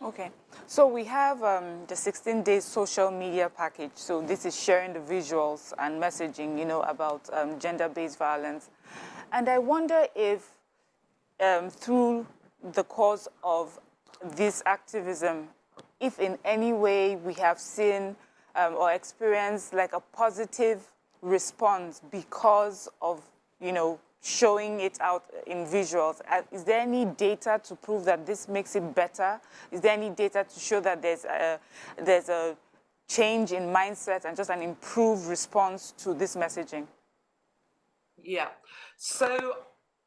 Speaker 4: Okay, so we have the 16-day social media package. So this is sharing the visuals and messaging, you know, about gender-based violence. And I wonder if through the course of this activism, if in any way we have seen or experienced like a positive response because of, you know, showing it out in visuals. Is there any data to prove that this makes it better? Is there any data to show that there's a change in mindset and just an improved response to this messaging?
Speaker 6: Yeah, so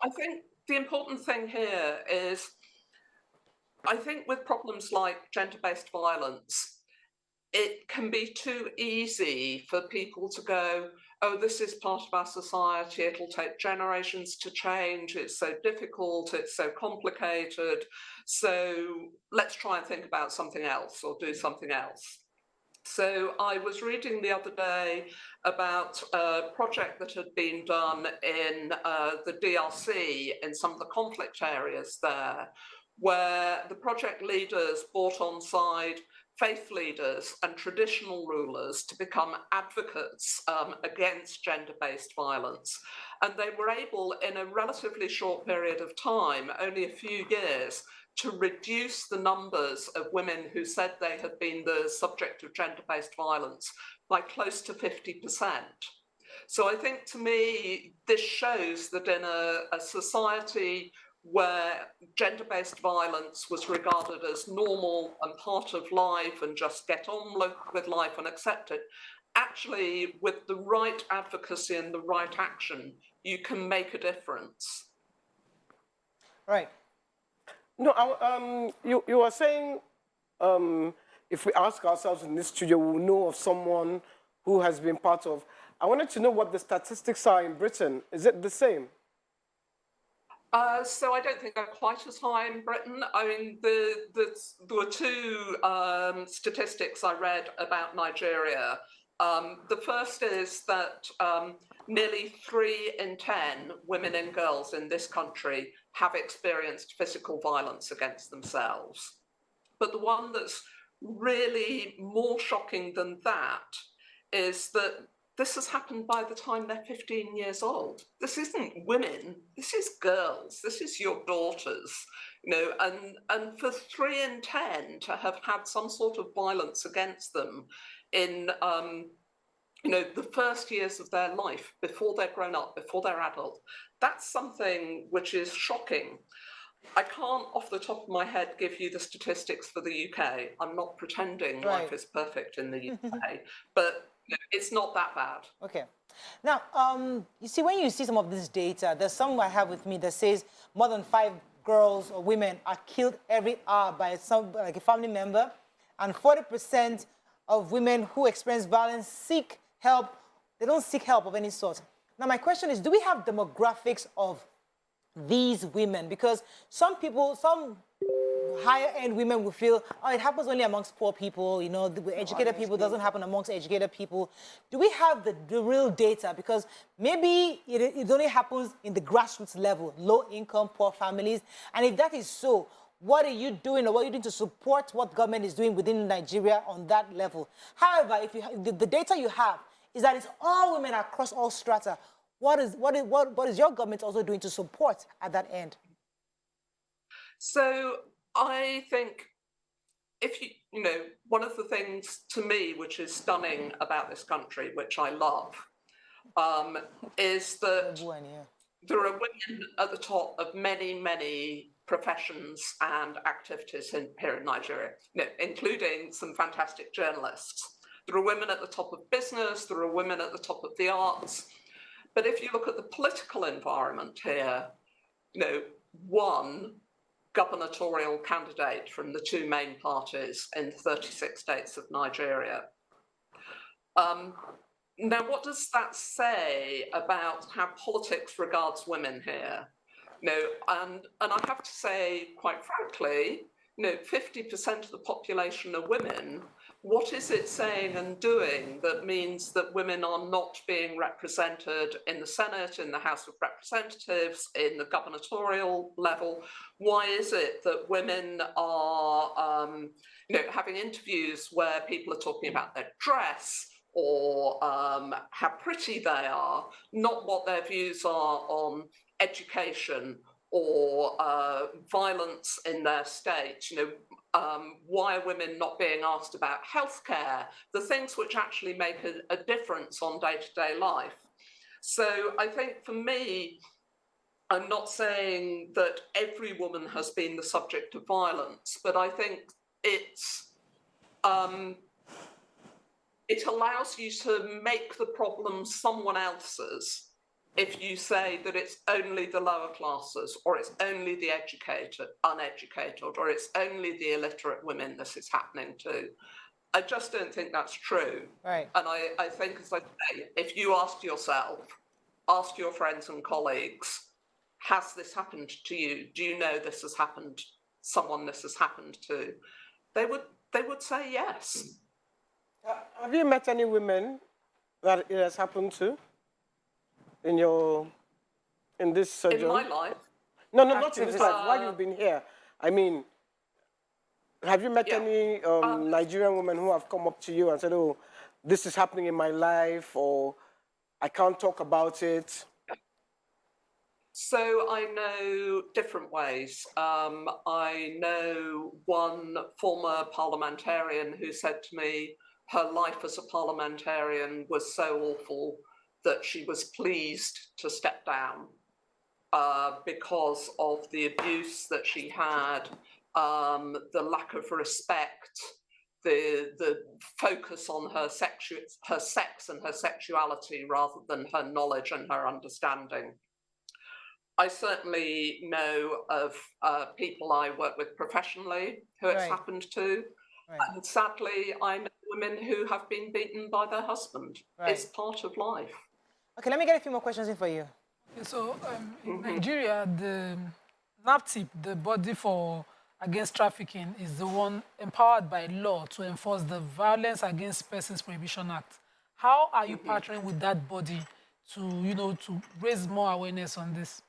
Speaker 6: I think the important thing here is, I think with problems like gender-based violence, it can be too easy for people to go, oh, this is part of our society, it'll take generations to change, it's so difficult, it's so complicated, so let's try and think about something else or do something else. So I was reading the other day about a project that had been done in the DRC, in some of the conflict areas there, where the project leaders brought on side faith leaders and traditional rulers to become advocates against gender-based violence. And they were able, in a relatively short period of time, only a few years, to reduce the numbers of women who said they had been the subject of gender-based violence by close to 50%. So I think, to me, this shows that in a society where gender-based violence was regarded as normal and part of life and just get on with life and accept it, actually, with the right advocacy and the right action, you can make a difference.
Speaker 1: Right.
Speaker 2: No, you were saying if we ask ourselves in this studio, we'll know of someone who has been part of. I wanted to know what the statistics are in Britain. Is it the same?
Speaker 6: So I don't think they're quite as high in Britain. I mean, there were two statistics I read about Nigeria. The first is that nearly 3 in 10 women and girls in this country have experienced physical violence against themselves. But the one that's really more shocking than that is that this has happened by the time they're 15 years old. This isn't women, this is girls, this is your daughters, you know, and for 3 in 10 to have had some sort of violence against them in, you know, the first years of their life, before they're grown up, before they're adult, that's something which is shocking. I can't, off the top of my head, give you the statistics for the UK. I'm not pretending life is perfect in the UK, but it's not that bad.
Speaker 1: Okay. Now, you see, when you see some of this data, there's some I have with me that says more than 5 girls or women are killed every hour by some, like a family member, and 40% of women who experience violence seek help. They don't seek help of any sort. Now, my question is, do we have demographics of these women? Because some people, some higher-end women will feel, oh, it happens only amongst poor people, you know, with educated people, doesn't happen amongst educated people. Do we have the real data? Because maybe it only happens in the grassroots level, low-income, poor families. And if that is so, what are you doing, or what are you doing to support what government is doing within Nigeria on that level? However, if you the data you have is that it's all women across all strata. What is your government also doing to support at that end?
Speaker 6: So I think if you know, one of the things to me which is stunning about this country, which I love, is that there are women at the top of many, many professions and activities here in Nigeria, you know, including some fantastic journalists. There are women at the top of business, there are women at the top of the arts. But if you look at the political environment here, you know, one gubernatorial candidate from the 2 main parties in 36 states of Nigeria. Now, what does that say about how politics regards women here? You know, and I have to say, quite frankly, you know, 50% of the population are women. What is it saying and doing that means that women are not being represented in the Senate, in the House of Representatives, in the gubernatorial level? Why is it that women are, you know, having interviews where people are talking about their dress or how pretty they are, not what their views are on education or violence in their state? You know, why are women not being asked about healthcare, the things which actually make a difference on day-to-day life? So I think for me, I'm not saying that every woman has been the subject of violence, but I think it's it allows you to make the problem someone else's if you say that it's only the lower classes, or it's only the educated, uneducated, or it's only the illiterate women this is happening to. I just don't think that's true.
Speaker 1: Right.
Speaker 6: And I think, as I say, if you ask yourself, ask your friends and colleagues, has this happened to you? Do you know this has happened, someone this has happened to? They would say yes.
Speaker 2: Have you met any women that it has happened to? In this sojourn?
Speaker 6: In my life?
Speaker 2: No, not in this life. While you've been here, I mean, have you met any Nigerian women who have come up to you and said, "Oh, this is happening in my life," or "I can't talk about it"?
Speaker 6: So I know different ways. I know one former parliamentarian who said to me her life as a parliamentarian was so awful that she was pleased to step down because of the abuse that she had, the lack of respect, the focus on her sex and her sexuality rather than her knowledge and her understanding. I certainly know of people I work with professionally who it's happened to. And sadly, I know women who have been beaten by their husband.
Speaker 1: Right.
Speaker 6: It's part of life.
Speaker 1: Okay, let me get a few more questions in for you.
Speaker 3: Okay, so in Nigeria, the NAPTIP, the body for against trafficking, is the one empowered by law to enforce the Violence Against Persons Prohibition Act. How are you partnering with that body to, to raise more awareness on this?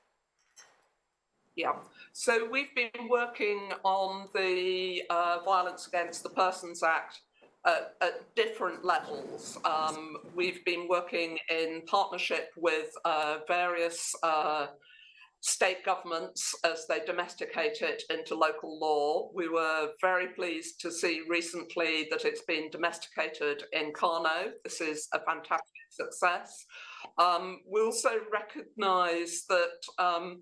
Speaker 6: Yeah, so we've been working on the Violence Against the Persons Act at different levels. We've been working in partnership with various state governments as they domesticate it into local law. We were very pleased to see recently that it's been domesticated in Kano. This is a fantastic success. We also recognise that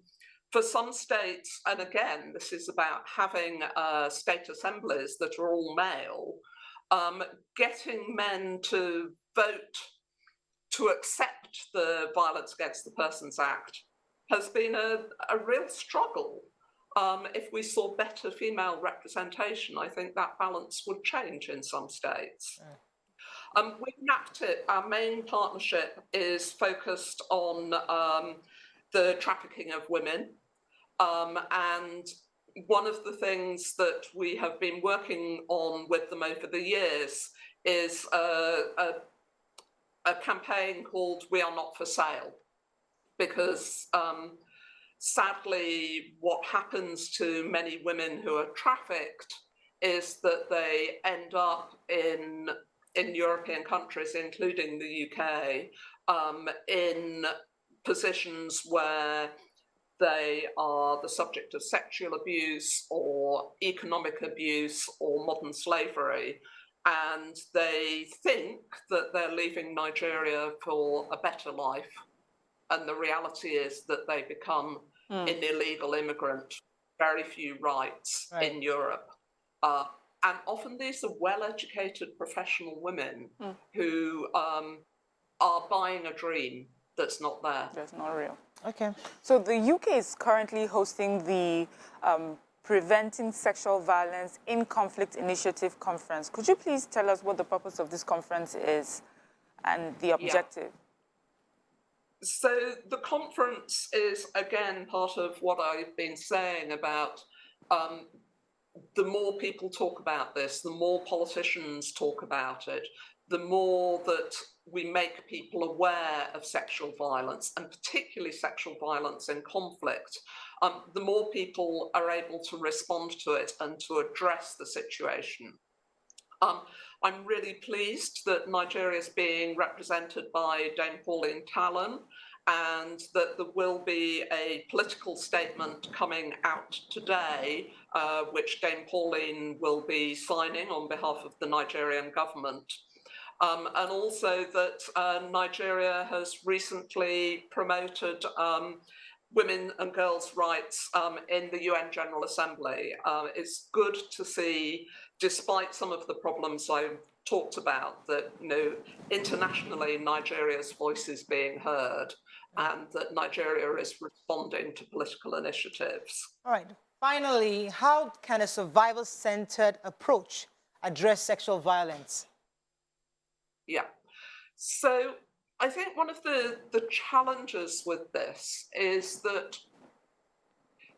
Speaker 6: for some states, and again, this is about having state assemblies that are all male, getting men to vote to accept the Violence Against the Persons Act has been a real struggle. If we saw better female representation, I think that balance would change in some states. With NAPTIP, our main partnership is focused on the trafficking of women. And one of the things that we have been working on with them over the years is a campaign called We Are Not For Sale. Because sadly, what happens to many women who are trafficked is that they end up in European countries, including the UK, in positions where they are the subject of sexual abuse or economic abuse or modern slavery. And they think that they're leaving Nigeria for a better life. And the reality is that they become an illegal immigrant, very few rights in Europe. And often these are well-educated professional women who are buying a dream that's not there.
Speaker 4: That's not real.
Speaker 1: Okay.
Speaker 4: So the UK is currently hosting the Preventing Sexual Violence in Conflict Initiative Conference. Could you please tell us what the purpose of this conference is and the objective?
Speaker 6: Yeah. So the conference is, again, part of what I've been saying about the more people talk about this, the more politicians talk about it, the more that we make people aware of sexual violence, and particularly sexual violence in conflict, the more people are able to respond to it and to address the situation. I'm really pleased that Nigeria is being represented by Dame Pauline Talon, and that there will be a political statement coming out today, which Dame Pauline will be signing on behalf of the Nigerian government. And also that Nigeria has recently promoted women and girls' rights in the UN General Assembly. It's good to see, despite some of the problems I talked about, that internationally Nigeria's voice is being heard, and that Nigeria is responding to political initiatives.
Speaker 1: All right. Finally, how can a survivor-centered approach address sexual violence?
Speaker 6: Yeah. So I think one of the challenges with this is that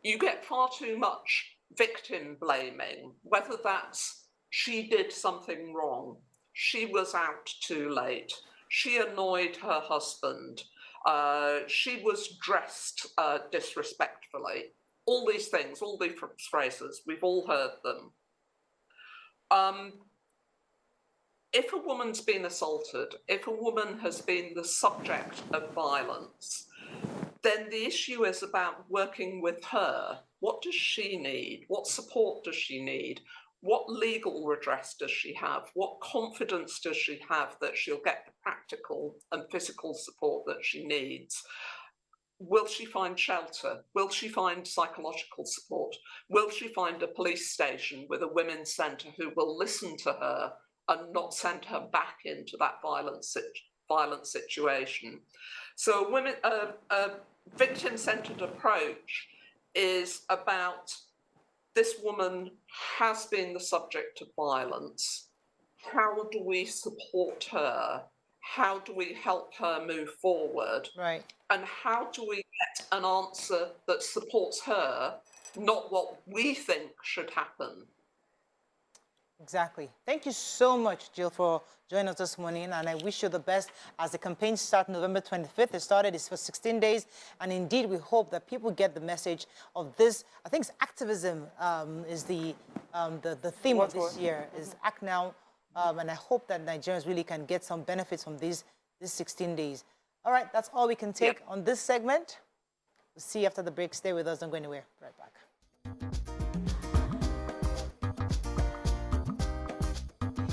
Speaker 6: you get far too much victim blaming, whether that's she did something wrong, she was out too late, she annoyed her husband, she was dressed disrespectfully. All these things, all these phrases, we've all heard them. If a woman's been assaulted, if a woman has been the subject of violence, then the issue is about working with her. What does she need? What support does she need? What legal redress does she have? What confidence does she have that she'll get the practical and physical support that she needs? Will she find shelter? Will she find psychological support? Will she find a police station with a women's centre who will listen to her and not send her back into that violent situation? So a victim-centred approach is about this woman has been the subject of violence. how do we support her? How do we help her move forward?
Speaker 1: Right.
Speaker 6: And how do we get an answer that supports her, not what we think should happen?
Speaker 1: Exactly. Thank you so much, Jill, for joining us this morning, and I wish you the best as the campaign starts November 25th. It started, it's for 16 days, and indeed we hope that people get the message of this. I think it's activism is the theme of this year, is Act Now, and I hope that Nigerians really can get some benefits from these 16 days. All right, that's all we can take on this segment. We'll see you after the break. Stay with us, don't go anywhere. Right back.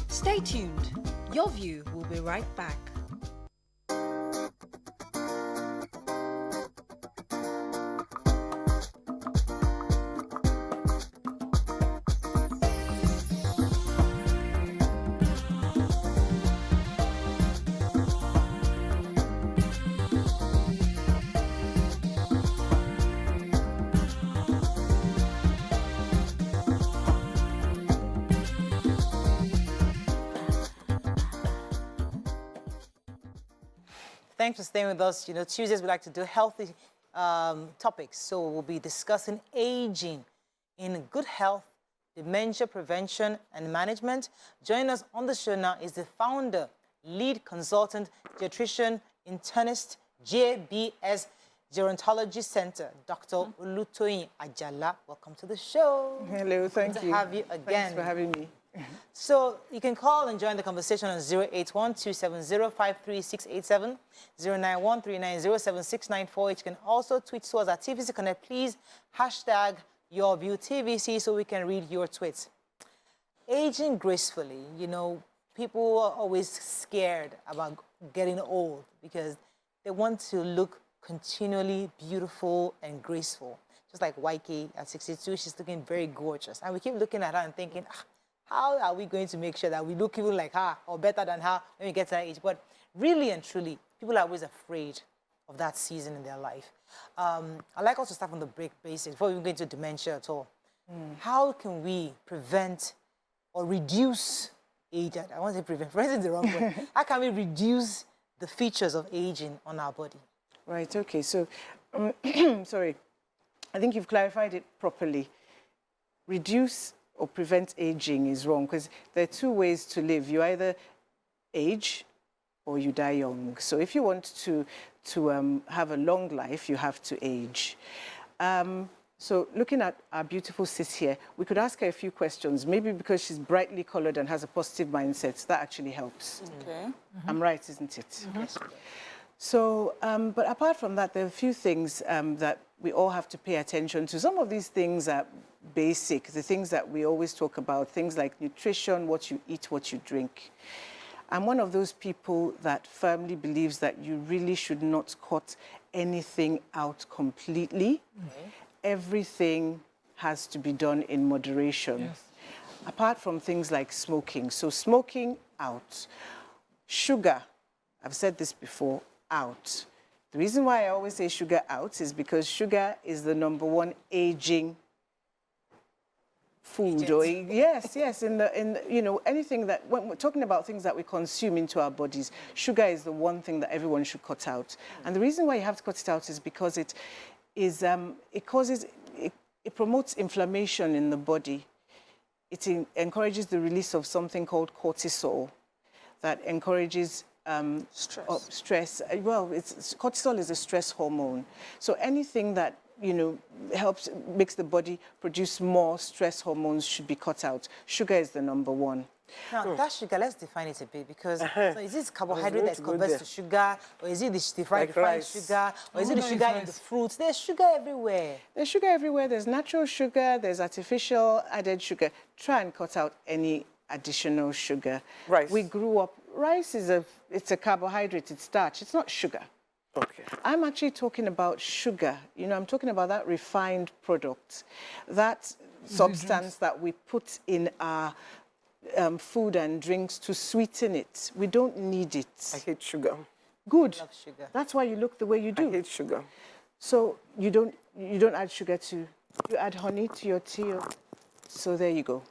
Speaker 5: Stay tuned. Your View will be right back.
Speaker 1: Thanks for staying with us. You know, Tuesdays we like to do healthy topics. So we'll be discussing aging in good health, dementia prevention and management. Joining us on the show now is the founder, lead consultant, geriatrician, internist, JBS Gerontology Centre, Dr. Olutoyin Ajala. Welcome to the show.
Speaker 2: Hello, thank you.
Speaker 1: Good to have you again.
Speaker 2: Thanks for having me.
Speaker 1: So you can call and join the conversation on 081-270-53687, 091-390-7694. You can also tweet to us at TVC Connect. Please hashtag YourViewTVC so we can read your tweets. Aging gracefully, you know, people are always scared about getting old because they want to look continually beautiful and graceful. Just like YK at 62, she's looking very gorgeous. And we keep looking at her and thinking, how are we going to make sure that we look even like her or better than her when we get to that age? But really and truly, people are always afraid of that season in their life. I'd like us to start from the basics before we go into dementia at all. How can we prevent or reduce age? I want to say prevent is the wrong word. How can we reduce the features of aging on our body?
Speaker 2: Right, okay, so, sorry, I think you've clarified it properly. Reduce or prevent aging is wrong because there are two ways to live. You either age or you die young. So if you want to have a long life, you have to age. So looking at our beautiful sis here, we could ask her a few questions, maybe because she's brightly colored and has a positive mindset. That actually helps.
Speaker 4: Okay.
Speaker 2: I'm right, isn't it? Yes. So, but apart from that, there are a few things that we all have to pay attention to. Some of these things are basic, the things that we always talk about, things like nutrition, what you eat, what you drink. I'm one of those people that firmly believes that you really should not cut anything out completely. Everything has to be done in moderation. Yes. Apart from things like smoking. So smoking out. Sugar, I've said this before, out. The reason why I always say sugar out is because sugar is the #1 aging food. Or, yes, in you know, anything that, when we're talking about things that we consume into our bodies, sugar is the one thing that everyone should cut out. And the reason why you have to cut it out is because it promotes inflammation in the body. It encourages the release of something called cortisol that encourages stress. Well, cortisol is a stress hormone. So anything that, you know, makes the body produce more stress hormones should be cut out. Sugar is the #1.
Speaker 1: Now, that sugar, let's define it a bit, because so is this carbohydrate that converts to sugar, or is it the refined sugar, or is it the sugar in the fruits? There's sugar everywhere.
Speaker 2: There's sugar everywhere. There's natural sugar. There's artificial added sugar. Try and cut out any additional sugar. Rice. We grew up, rice is it's a carbohydrate, it's starch, it's not sugar. Okay. I'm actually talking about sugar. You know, I'm talking about that refined product, that substance that we put in our food and drinks to sweeten it. We don't need it. I hate sugar. Good.
Speaker 1: I love sugar.
Speaker 2: That's why you look the way you do. I hate sugar. So you don't add sugar to, you add honey to your tea. So there you go.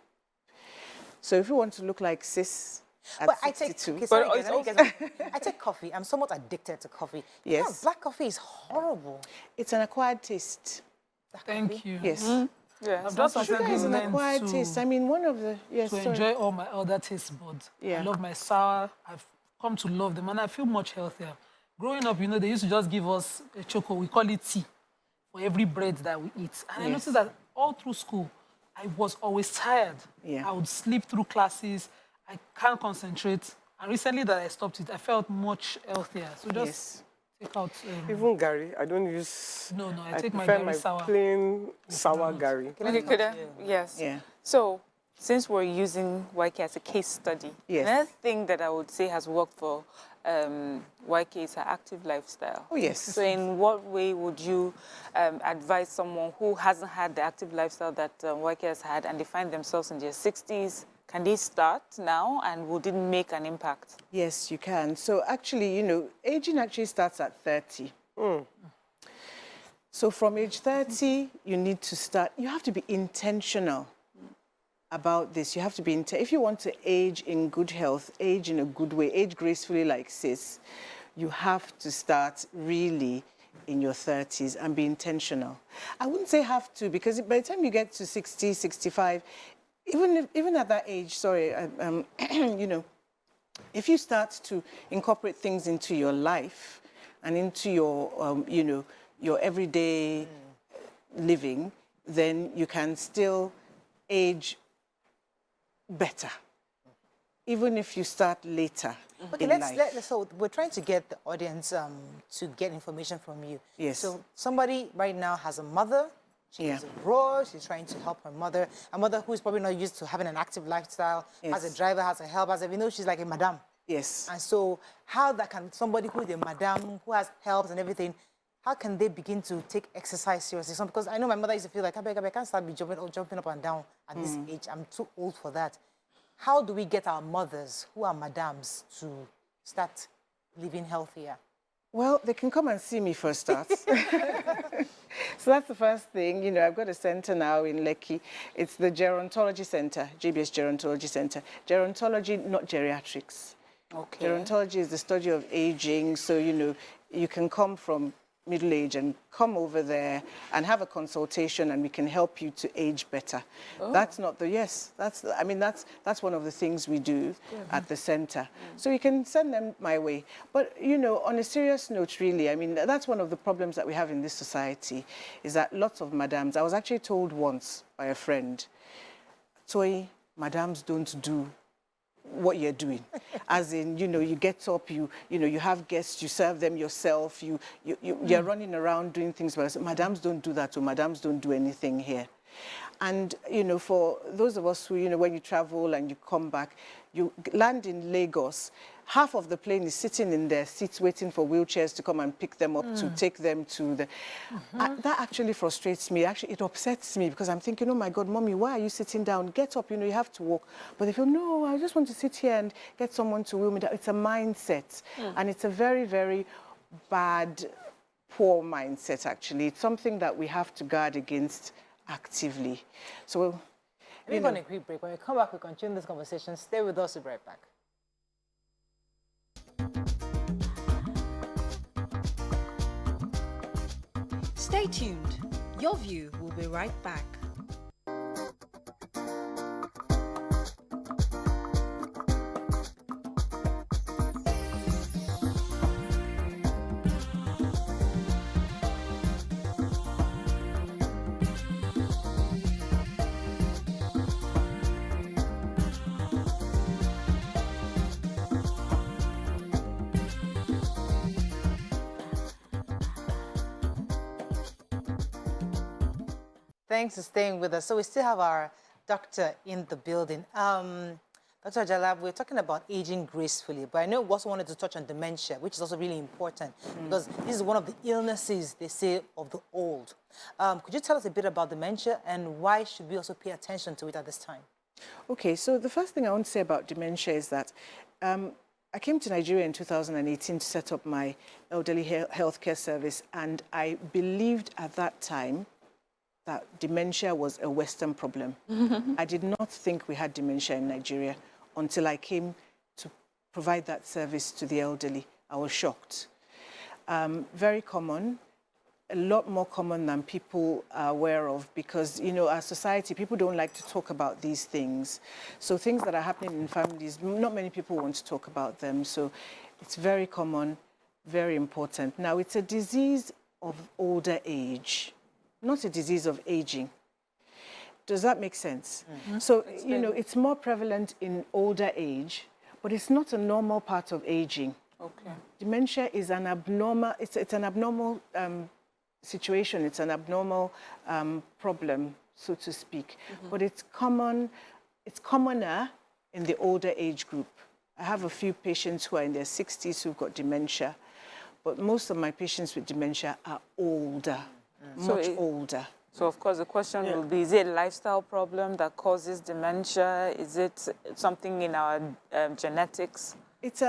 Speaker 2: So if you want to look like sis, at
Speaker 1: But I
Speaker 2: 62.
Speaker 1: take, okay, sorry,
Speaker 4: But
Speaker 1: guys,
Speaker 4: it's
Speaker 1: let me get I take coffee. I'm somewhat addicted to coffee.
Speaker 2: Yes.
Speaker 1: Yeah, black coffee is horrible.
Speaker 2: It's an acquired taste.
Speaker 3: Thank you.
Speaker 2: Yes.
Speaker 4: Yeah,
Speaker 3: I've just
Speaker 2: Sugar
Speaker 3: recently
Speaker 2: is an
Speaker 3: learned
Speaker 2: acquired taste. I mean, one of the, yes,
Speaker 3: to
Speaker 2: sorry.
Speaker 3: enjoy all my other taste buds.
Speaker 2: Yeah.
Speaker 3: I love my sour. I've come to love them, and I feel much healthier. Growing up, they used to just give us a choco. We call it tea for every bread that we eat. And I
Speaker 2: Yes.
Speaker 3: noticed that all through school, I was always tired.
Speaker 2: Yeah.
Speaker 3: I would sleep through classes. I can't concentrate. And recently that I stopped it, I felt much healthier. So just
Speaker 2: Yes.
Speaker 3: take out.
Speaker 2: Even Gary, I don't use.
Speaker 3: No, I take my
Speaker 2: prefer
Speaker 3: Gary sour.
Speaker 2: plain sour Gary.
Speaker 4: Yes.
Speaker 2: Yeah.
Speaker 4: So, since we're using YK as a case study,
Speaker 2: Yes.
Speaker 4: another thing that I would say has worked for YK is her active lifestyle.
Speaker 2: Oh, yes.
Speaker 4: So, in what way would you advise someone who hasn't had the active lifestyle that YK has had and they find themselves in their 60s? Can they start now and would it make an impact?
Speaker 2: Yes, you can. So actually, aging actually starts at 30. So from age 30, you need to start, you have to be intentional about this. You have to be, if you want to age in good health, age in a good way, age gracefully like sis, you have to start really in your 30s and be intentional. I wouldn't say have to, because by the time you get to 60, 65, even at that age, sorry, if you start to incorporate things into your life and into your, your everyday living, then you can still age better, even if you start later
Speaker 1: Okay,
Speaker 2: in life.
Speaker 1: so we're trying to get the audience to get information from you.
Speaker 2: Yes.
Speaker 1: So somebody right now has a mother. She's abroad. She's trying to help her mother. A mother who is probably not used to having an active lifestyle, has a driver, has a help, she's like a madam.
Speaker 2: Yes.
Speaker 1: And so how that can somebody who is a madam, who has helps and everything, how can they begin to take exercise seriously? So, because I know my mother used to feel like, I can't start jumping up and down at this age. I'm too old for that. How do we get our mothers, who are madams, to start living healthier?
Speaker 2: Well, they can come and see me for a start. So that's the first thing. I've got a center now in Lekki. It's the Gerontology Centre, JBS Gerontology Centre. Gerontology, not geriatrics.
Speaker 4: Okay.
Speaker 2: Gerontology is the study of aging. So, you can come from middle age and come over there and have a consultation and we can help you to age better. Oh. That's not that's one of the things we do at the center. So you can send them my way. But, on a serious note, really, that's one of the problems that we have in this society is that lots of madams, I was actually told once by a friend, Toy, madams don't do what you're doing. As in, you get up, you have guests, you serve them yourself, you're running around doing things. But madams don't do that, or madams don't do anything here. And, for those of us who, when you travel and you come back, you land in Lagos, half of the plane is sitting in their seats waiting for wheelchairs to come and pick them up to take them to the... that actually frustrates me. Actually, it upsets me because I'm thinking, oh my God, Mommy, why are you sitting down? Get up, you have to walk. But they feel, no, I just want to sit here and get someone to wheel me down. It's a mindset. And it's a very, very bad, poor mindset, actually. It's something that we have to guard against actively. So,
Speaker 1: we're going to a quick break. When we come back, we continue this conversation. Stay with us. We'll be right back.
Speaker 5: Stay tuned. Your View will be right back.
Speaker 1: Thanks for staying with us. So we still have our doctor in the building. Dr. Ajala, we're talking about aging gracefully, but I know we also wanted to touch on dementia, which is also really important because this is one of the illnesses, they say, of the old. Could you tell us a bit about dementia and why should we also pay attention to it at this time?
Speaker 2: Okay, so the first thing I want to say about dementia is that I came to Nigeria in 2018 to set up my elderly healthcare service, and I believed at that time that dementia was a Western problem. I did not think we had dementia in Nigeria until I came to
Speaker 7: provide that service to the elderly. I was shocked. Very common, a lot more common than people are aware of, because, you know, our society, people don't like to talk about these things. So things that are happening in families, not many people want to talk about them. So it's very common, very important. Now, it's a disease of older age, not a disease of aging. Does that make sense? So, you know, it's more prevalent in older age, but it's not a normal part of aging.
Speaker 4: Okay.
Speaker 7: Dementia is an abnormal, it's an abnormal situation, it's an abnormal problem, so to speak. But it's commoner in the older age group. I have a few patients who are in their 60s who've got dementia, but most of my patients with dementia are older, much older.
Speaker 4: So, of course, the question will be, is it a lifestyle problem that causes dementia? Is it something in our genetics?
Speaker 7: It's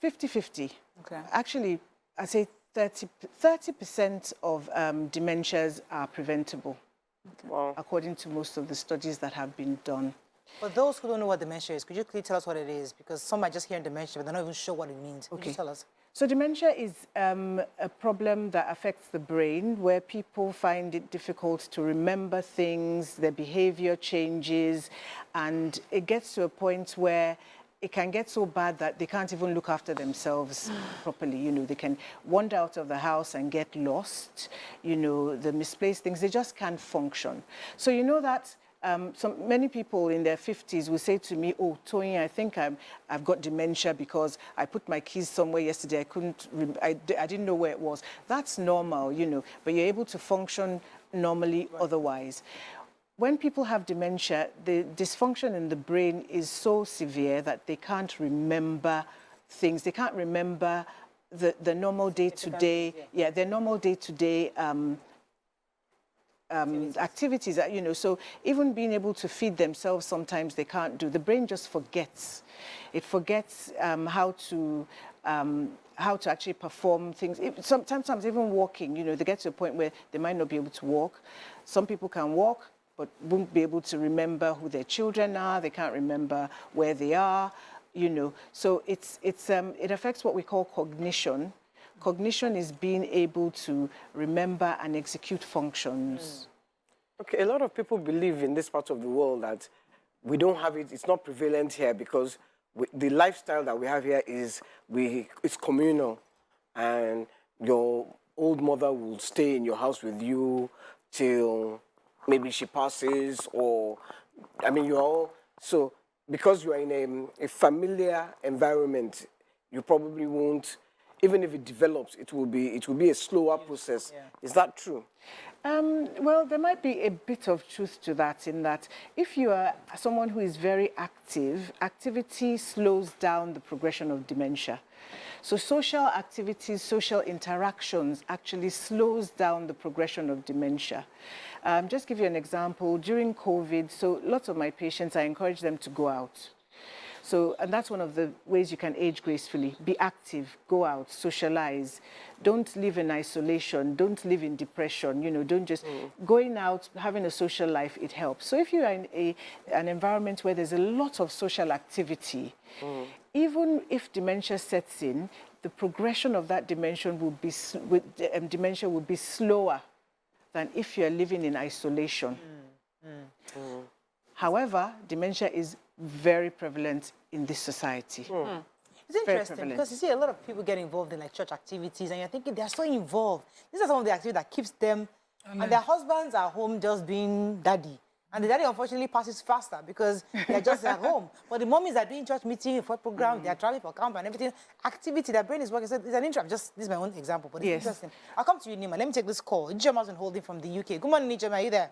Speaker 7: 50-50.
Speaker 4: Okay.
Speaker 7: Actually, I say 30% of dementias are preventable, according to most of the studies that have been done.
Speaker 1: For those who don't know what dementia is, could you please tell us what it is? Because some might just hear dementia, but they're not even sure what it means. Could you tell us?
Speaker 7: So dementia is a problem that affects the brain, where people find it difficult to remember things, their behavior changes, and it gets to a point where it can get so bad that they can't even look after themselves properly. You know, they can wander out of the house and get lost. You know, the misplaced things, they just can't function. So you know that many people in their 50s will say to me, "Oh, Toyin, I think I've got dementia because I put my keys somewhere yesterday. I didn't know where it was." That's normal, you know, but you're able to function normally otherwise. When people have dementia, the dysfunction in the brain is so severe that they can't remember things. They can't remember the normal day-to-day, their normal day-to-day activities, you know. So even being able to feed themselves, sometimes they can't do. The brain just forgets. It forgets how to actually perform things. Sometimes even walking, you know, they get to a point where they might not be able to walk. Some people can walk, but won't be able to remember who their children are. They can't remember where they are, you know. So it affects what we call cognition. Cognition is being able to remember and execute functions.
Speaker 2: Okay, a lot of people believe in this part of the world that we don't have it, it's not prevalent here because the lifestyle that we have here is, it's communal, and your old mother will stay in your house with you till maybe she passes, or, I mean, so because you are in a familiar environment, you probably won't, even if it develops, it will be a slower process. Yeah. Is that true?
Speaker 7: Well, there might be a bit of truth to that, in that if you are someone who is very active, activity slows down the progression of dementia. So social activities, social interactions actually slows down the progression of dementia. Just give you an example. During COVID, so lots of my patients, I encourage them to go out. So, and that's one of the ways you can age gracefully. Be active, go out, socialize. Don't live in isolation, don't live in depression, you know, don't just, going out, having a social life, it helps. So if you're in an environment where there's a lot of social activity, even if dementia sets in, the progression of that dementia will be slower than if you're living in isolation. However, dementia is very prevalent in this society.
Speaker 1: It's interesting because you see a lot of people get involved in like church activities, and you're thinking they're so involved. These are some of the activities that keeps them, and their husbands are home just being daddy. And the daddy unfortunately passes faster because they're just at home. But the mommies are doing church meeting for programs, they're traveling for camp and everything. Activity, their brain is working. So it's an interest. This is my own example, but it's interesting. I'll come to you, Nima. Let me take this call. Nijema's been holding from the UK. Good morning, Nijema. Are you there?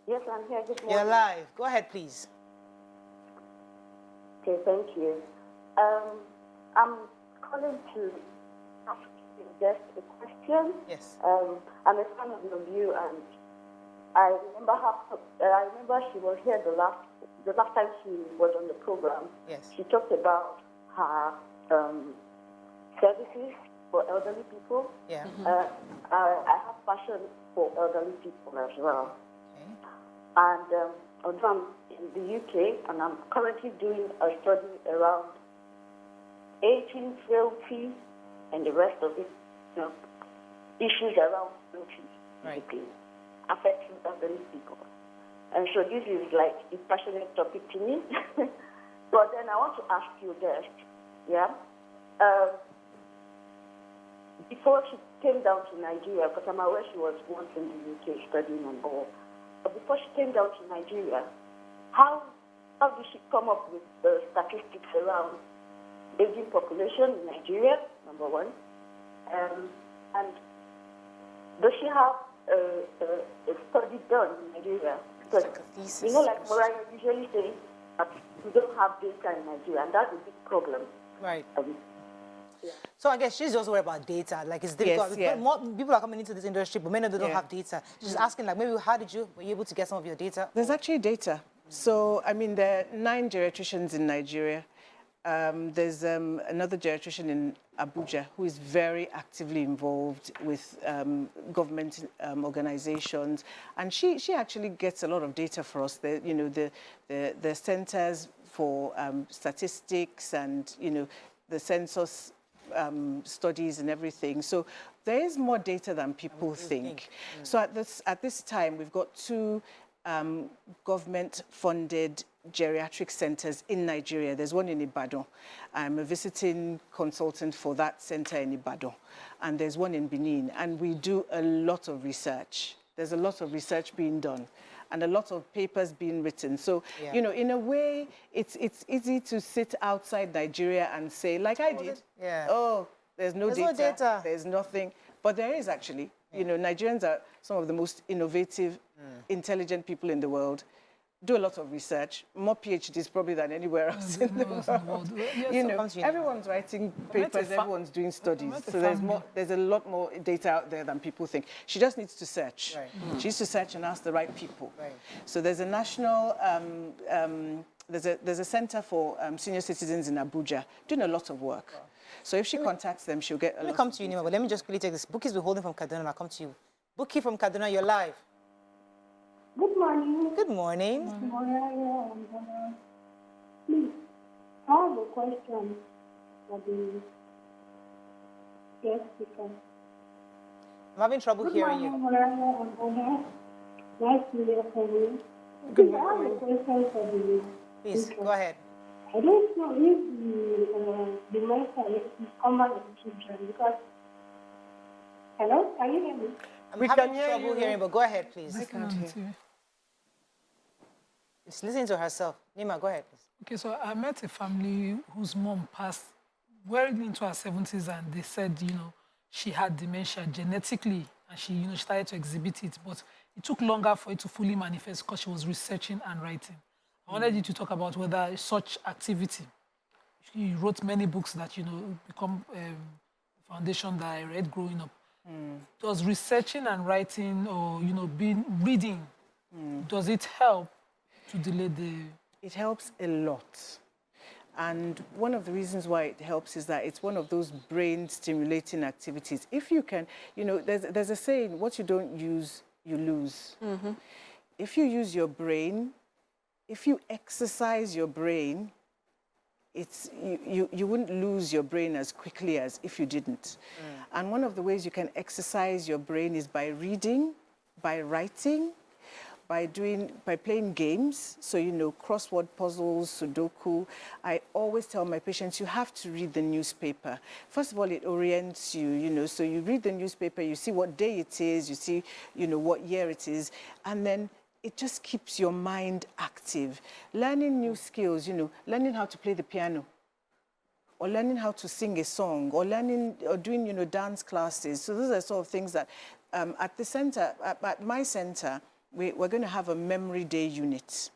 Speaker 8: Yes, I'm here. Good morning.
Speaker 1: You're live. Go ahead, please.
Speaker 8: Okay, thank you. I'm calling to ask you just a question.
Speaker 1: Yes.
Speaker 8: I'm a fan of your view, and I remember she was here the last time she was on the program.
Speaker 1: Yes.
Speaker 8: She talked about her services for elderly people.
Speaker 1: Yeah.
Speaker 8: I have passion for elderly people as well.
Speaker 1: Okay.
Speaker 8: And although I'm in the UK, and I'm currently doing a study around aging, frailty, and the rest of it, issues around frailty, basically, affecting elderly people. And so this is like a passionate topic to me. But then I want to ask you this, before she came down to Nigeria, because I'm aware she was once in the UK studying and all, but before she came down to Nigeria, how did she come up with the statistics around aging population in Nigeria, number one? And does she have a study done in Nigeria? Because, like Mariah usually says, that we don't have data in Nigeria, and that's a big problem.
Speaker 1: Right. So I guess she's just worried about data. Like, it's difficult. More people are coming into this industry, but many of them don't have data. She's asking, like, maybe were you able to get some of your data?
Speaker 7: There's actually data. So, I mean, there are 9 geriatricians in Nigeria. There's another geriatrician in Abuja who is very actively involved with government organizations, and she actually gets a lot of data for us. The centers for statistics and the census studies and everything. So there is more data than people think. So at this time, we've got 2 government-funded geriatric centers in Nigeria. There's one in Ibadan. I'm a visiting consultant for that center in Ibadan. And there's one in Benin. And we do a lot of research. There's a lot of research being done and a lot of papers being written. So, in a way, it's easy to sit outside Nigeria and say, like I did, oh, there's no data, there's nothing. But there is actually. Nigerians are some of the most innovative, intelligent people in the world, do a lot of research, more PhDs probably than anywhere else in the world. Everyone's writing papers, everyone's doing studies. So there's a lot more data out there than people think. She just needs to search. She needs to search and ask the right people. So there's a national, there's a center for senior citizens in Abuja doing a lot of work. So if she contacts them, she'll get a lot.
Speaker 1: Let me come to you, Nima, but let me just quickly take this. Buki's been holding from Kaduna, and I'll come to you. Buki from Kaduna, you're live.
Speaker 8: Good morning.
Speaker 1: Good morning.
Speaker 8: Good morning. Please, I have a question for the guest speaker.
Speaker 1: I'm having trouble hearing you.
Speaker 8: Good morning, nice to hear from you. Good morning. I have a question for the
Speaker 1: Please, go ahead.
Speaker 8: I don't know if the dementia is common in children because... Hello, can you hear me?
Speaker 1: I'm having trouble hearing, but go ahead, please.
Speaker 3: I can't hear.
Speaker 1: She's listening to herself. Nima, go ahead, please.
Speaker 3: Okay, so I met a family whose mom passed well into her 70s, and they said, she had dementia genetically, and she started to exhibit it, but it took longer for it to fully manifest because she was researching and writing. I wanted you to talk about whether such activity, she wrote many books that, become the foundation that I read growing up. Does researching and writing or, reading, does it help to delay the...
Speaker 7: It helps a lot. And one of the reasons why it helps is that it's one of those brain-stimulating activities. If you can, there's a saying, what you don't use, you lose. If you use your brain, if you exercise your brain, you wouldn't lose your brain as quickly as if you didn't. And one of the ways you can exercise your brain is by reading, by writing, by playing games. So, crossword puzzles, Sudoku. I always tell my patients, you have to read the newspaper. First of all, it orients you, so you read the newspaper, you see what day it is, you see, what year it is, and then it just keeps your mind active. Learning new skills, learning how to play the piano, or learning how to sing a song, or doing, dance classes. So those are sort of things that at the center, at my center, we're going to have a memory day unit.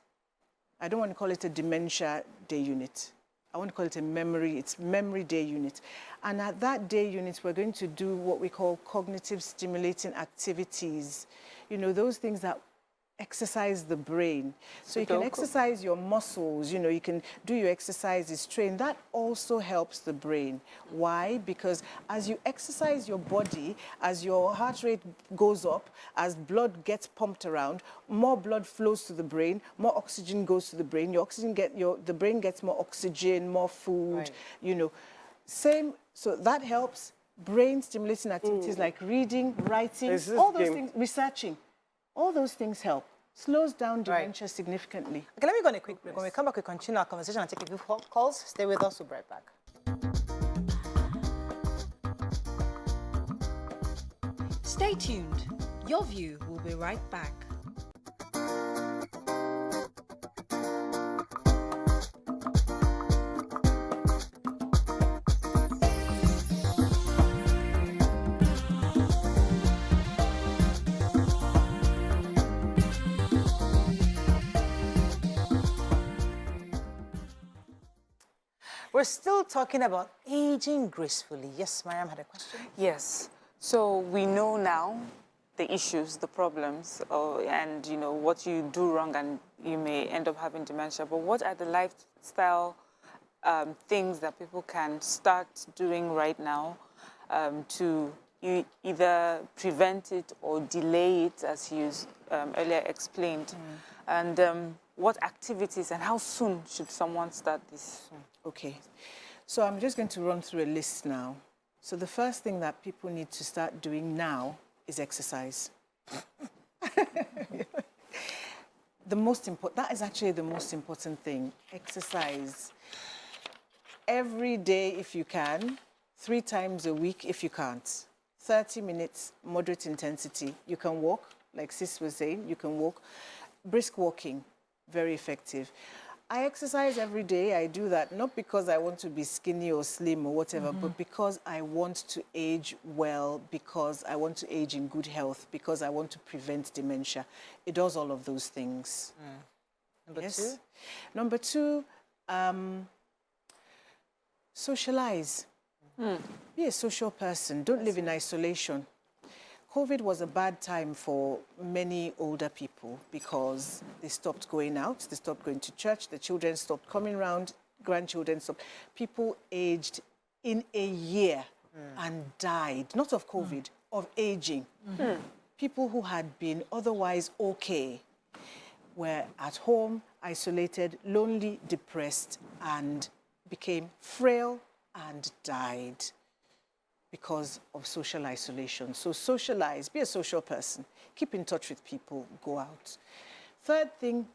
Speaker 7: I don't want to call it a dementia day unit. I want to call it it's memory day unit. And at that day unit, we're going to do what we call cognitive stimulating activities. Those things that exercise the brain. So you can exercise your muscles, you know, you can do your exercises, train. That also helps the brain. Why? Because as you exercise your body, as your heart rate goes up, as blood gets pumped around, more blood flows to the brain, more oxygen goes to the brain. The brain gets more oxygen, more food, you know. So that helps. Brain stimulating activities like reading, writing, all those things, researching. All those things help. Slows down dementia significantly.
Speaker 1: Okay, let me go on a quick break. When we come back, we continue our conversation and take a few calls. Stay with us. We'll be right back.
Speaker 5: Stay tuned. Your View will be right back.
Speaker 1: We're still talking about aging gracefully. Yes, Mariam had a question.
Speaker 4: Yes. So we know now the issues, the problems, and you know what you do wrong, and you may end up having dementia. But what are the lifestyle things that people can start doing right now to either prevent it or delay it, as you earlier explained? And what activities and how soon should someone start this?
Speaker 7: Okay, so I'm just going to run through a list now. So the first thing that people need to start doing now is exercise. That is actually the most important thing, exercise. Every day if you can, 3 times a week if you can't. 30 minutes, moderate intensity. You can walk, like Sis was saying, you can walk. Brisk walking, very effective. I exercise every day. I do that not because I want to be skinny or slim or whatever, but because I want to age well, because I want to age in good health, because I want to prevent dementia. It does all of those things.
Speaker 1: Number two?
Speaker 7: Number 2, socialize. Be a social person. Don't live in isolation. COVID was a bad time for many older people because they stopped going out, they stopped going to church, the children stopped coming around, grandchildren stopped. People aged in a year and died, not of COVID, of aging. People who had been otherwise okay were at home, isolated, lonely, depressed, and became frail and died because of social isolation. So socialize, be a social person, keep in touch with people, go out. Third thing,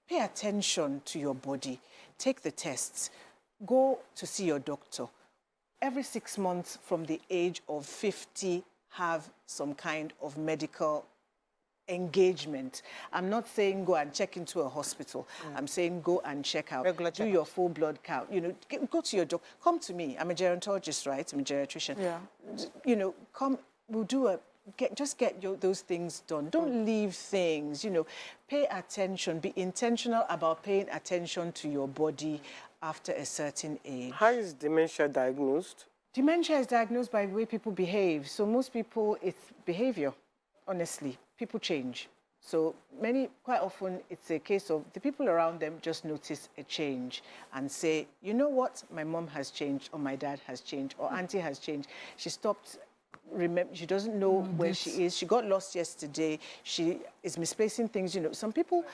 Speaker 7: pay attention to your body. Take the tests. Go to see your doctor. Every 6 months from the age of 50, have some kind of medical engagement. I'm not saying go and check into a hospital. I'm saying go and check out.
Speaker 1: Regular
Speaker 7: do
Speaker 1: checkup.
Speaker 7: your full blood count. You know, go to your doctor. Come to me. I'm a gerontologist, right? I'm a geriatrician.
Speaker 4: Yeah.
Speaker 7: You know, come. We'll do just get those things done. Don't leave things. You know, pay attention. Be intentional about paying attention to your body after a certain age.
Speaker 2: How is dementia diagnosed?
Speaker 7: Dementia is diagnosed by the way people behave. So most people, it's behavior, honestly. People change. So quite often, it's a case of the people around them just notice a change and say, you know what, my mom has changed, or my dad has changed, or auntie has changed. She stopped, she doesn't know where she is. She got lost yesterday. She is misplacing things. You know, some people,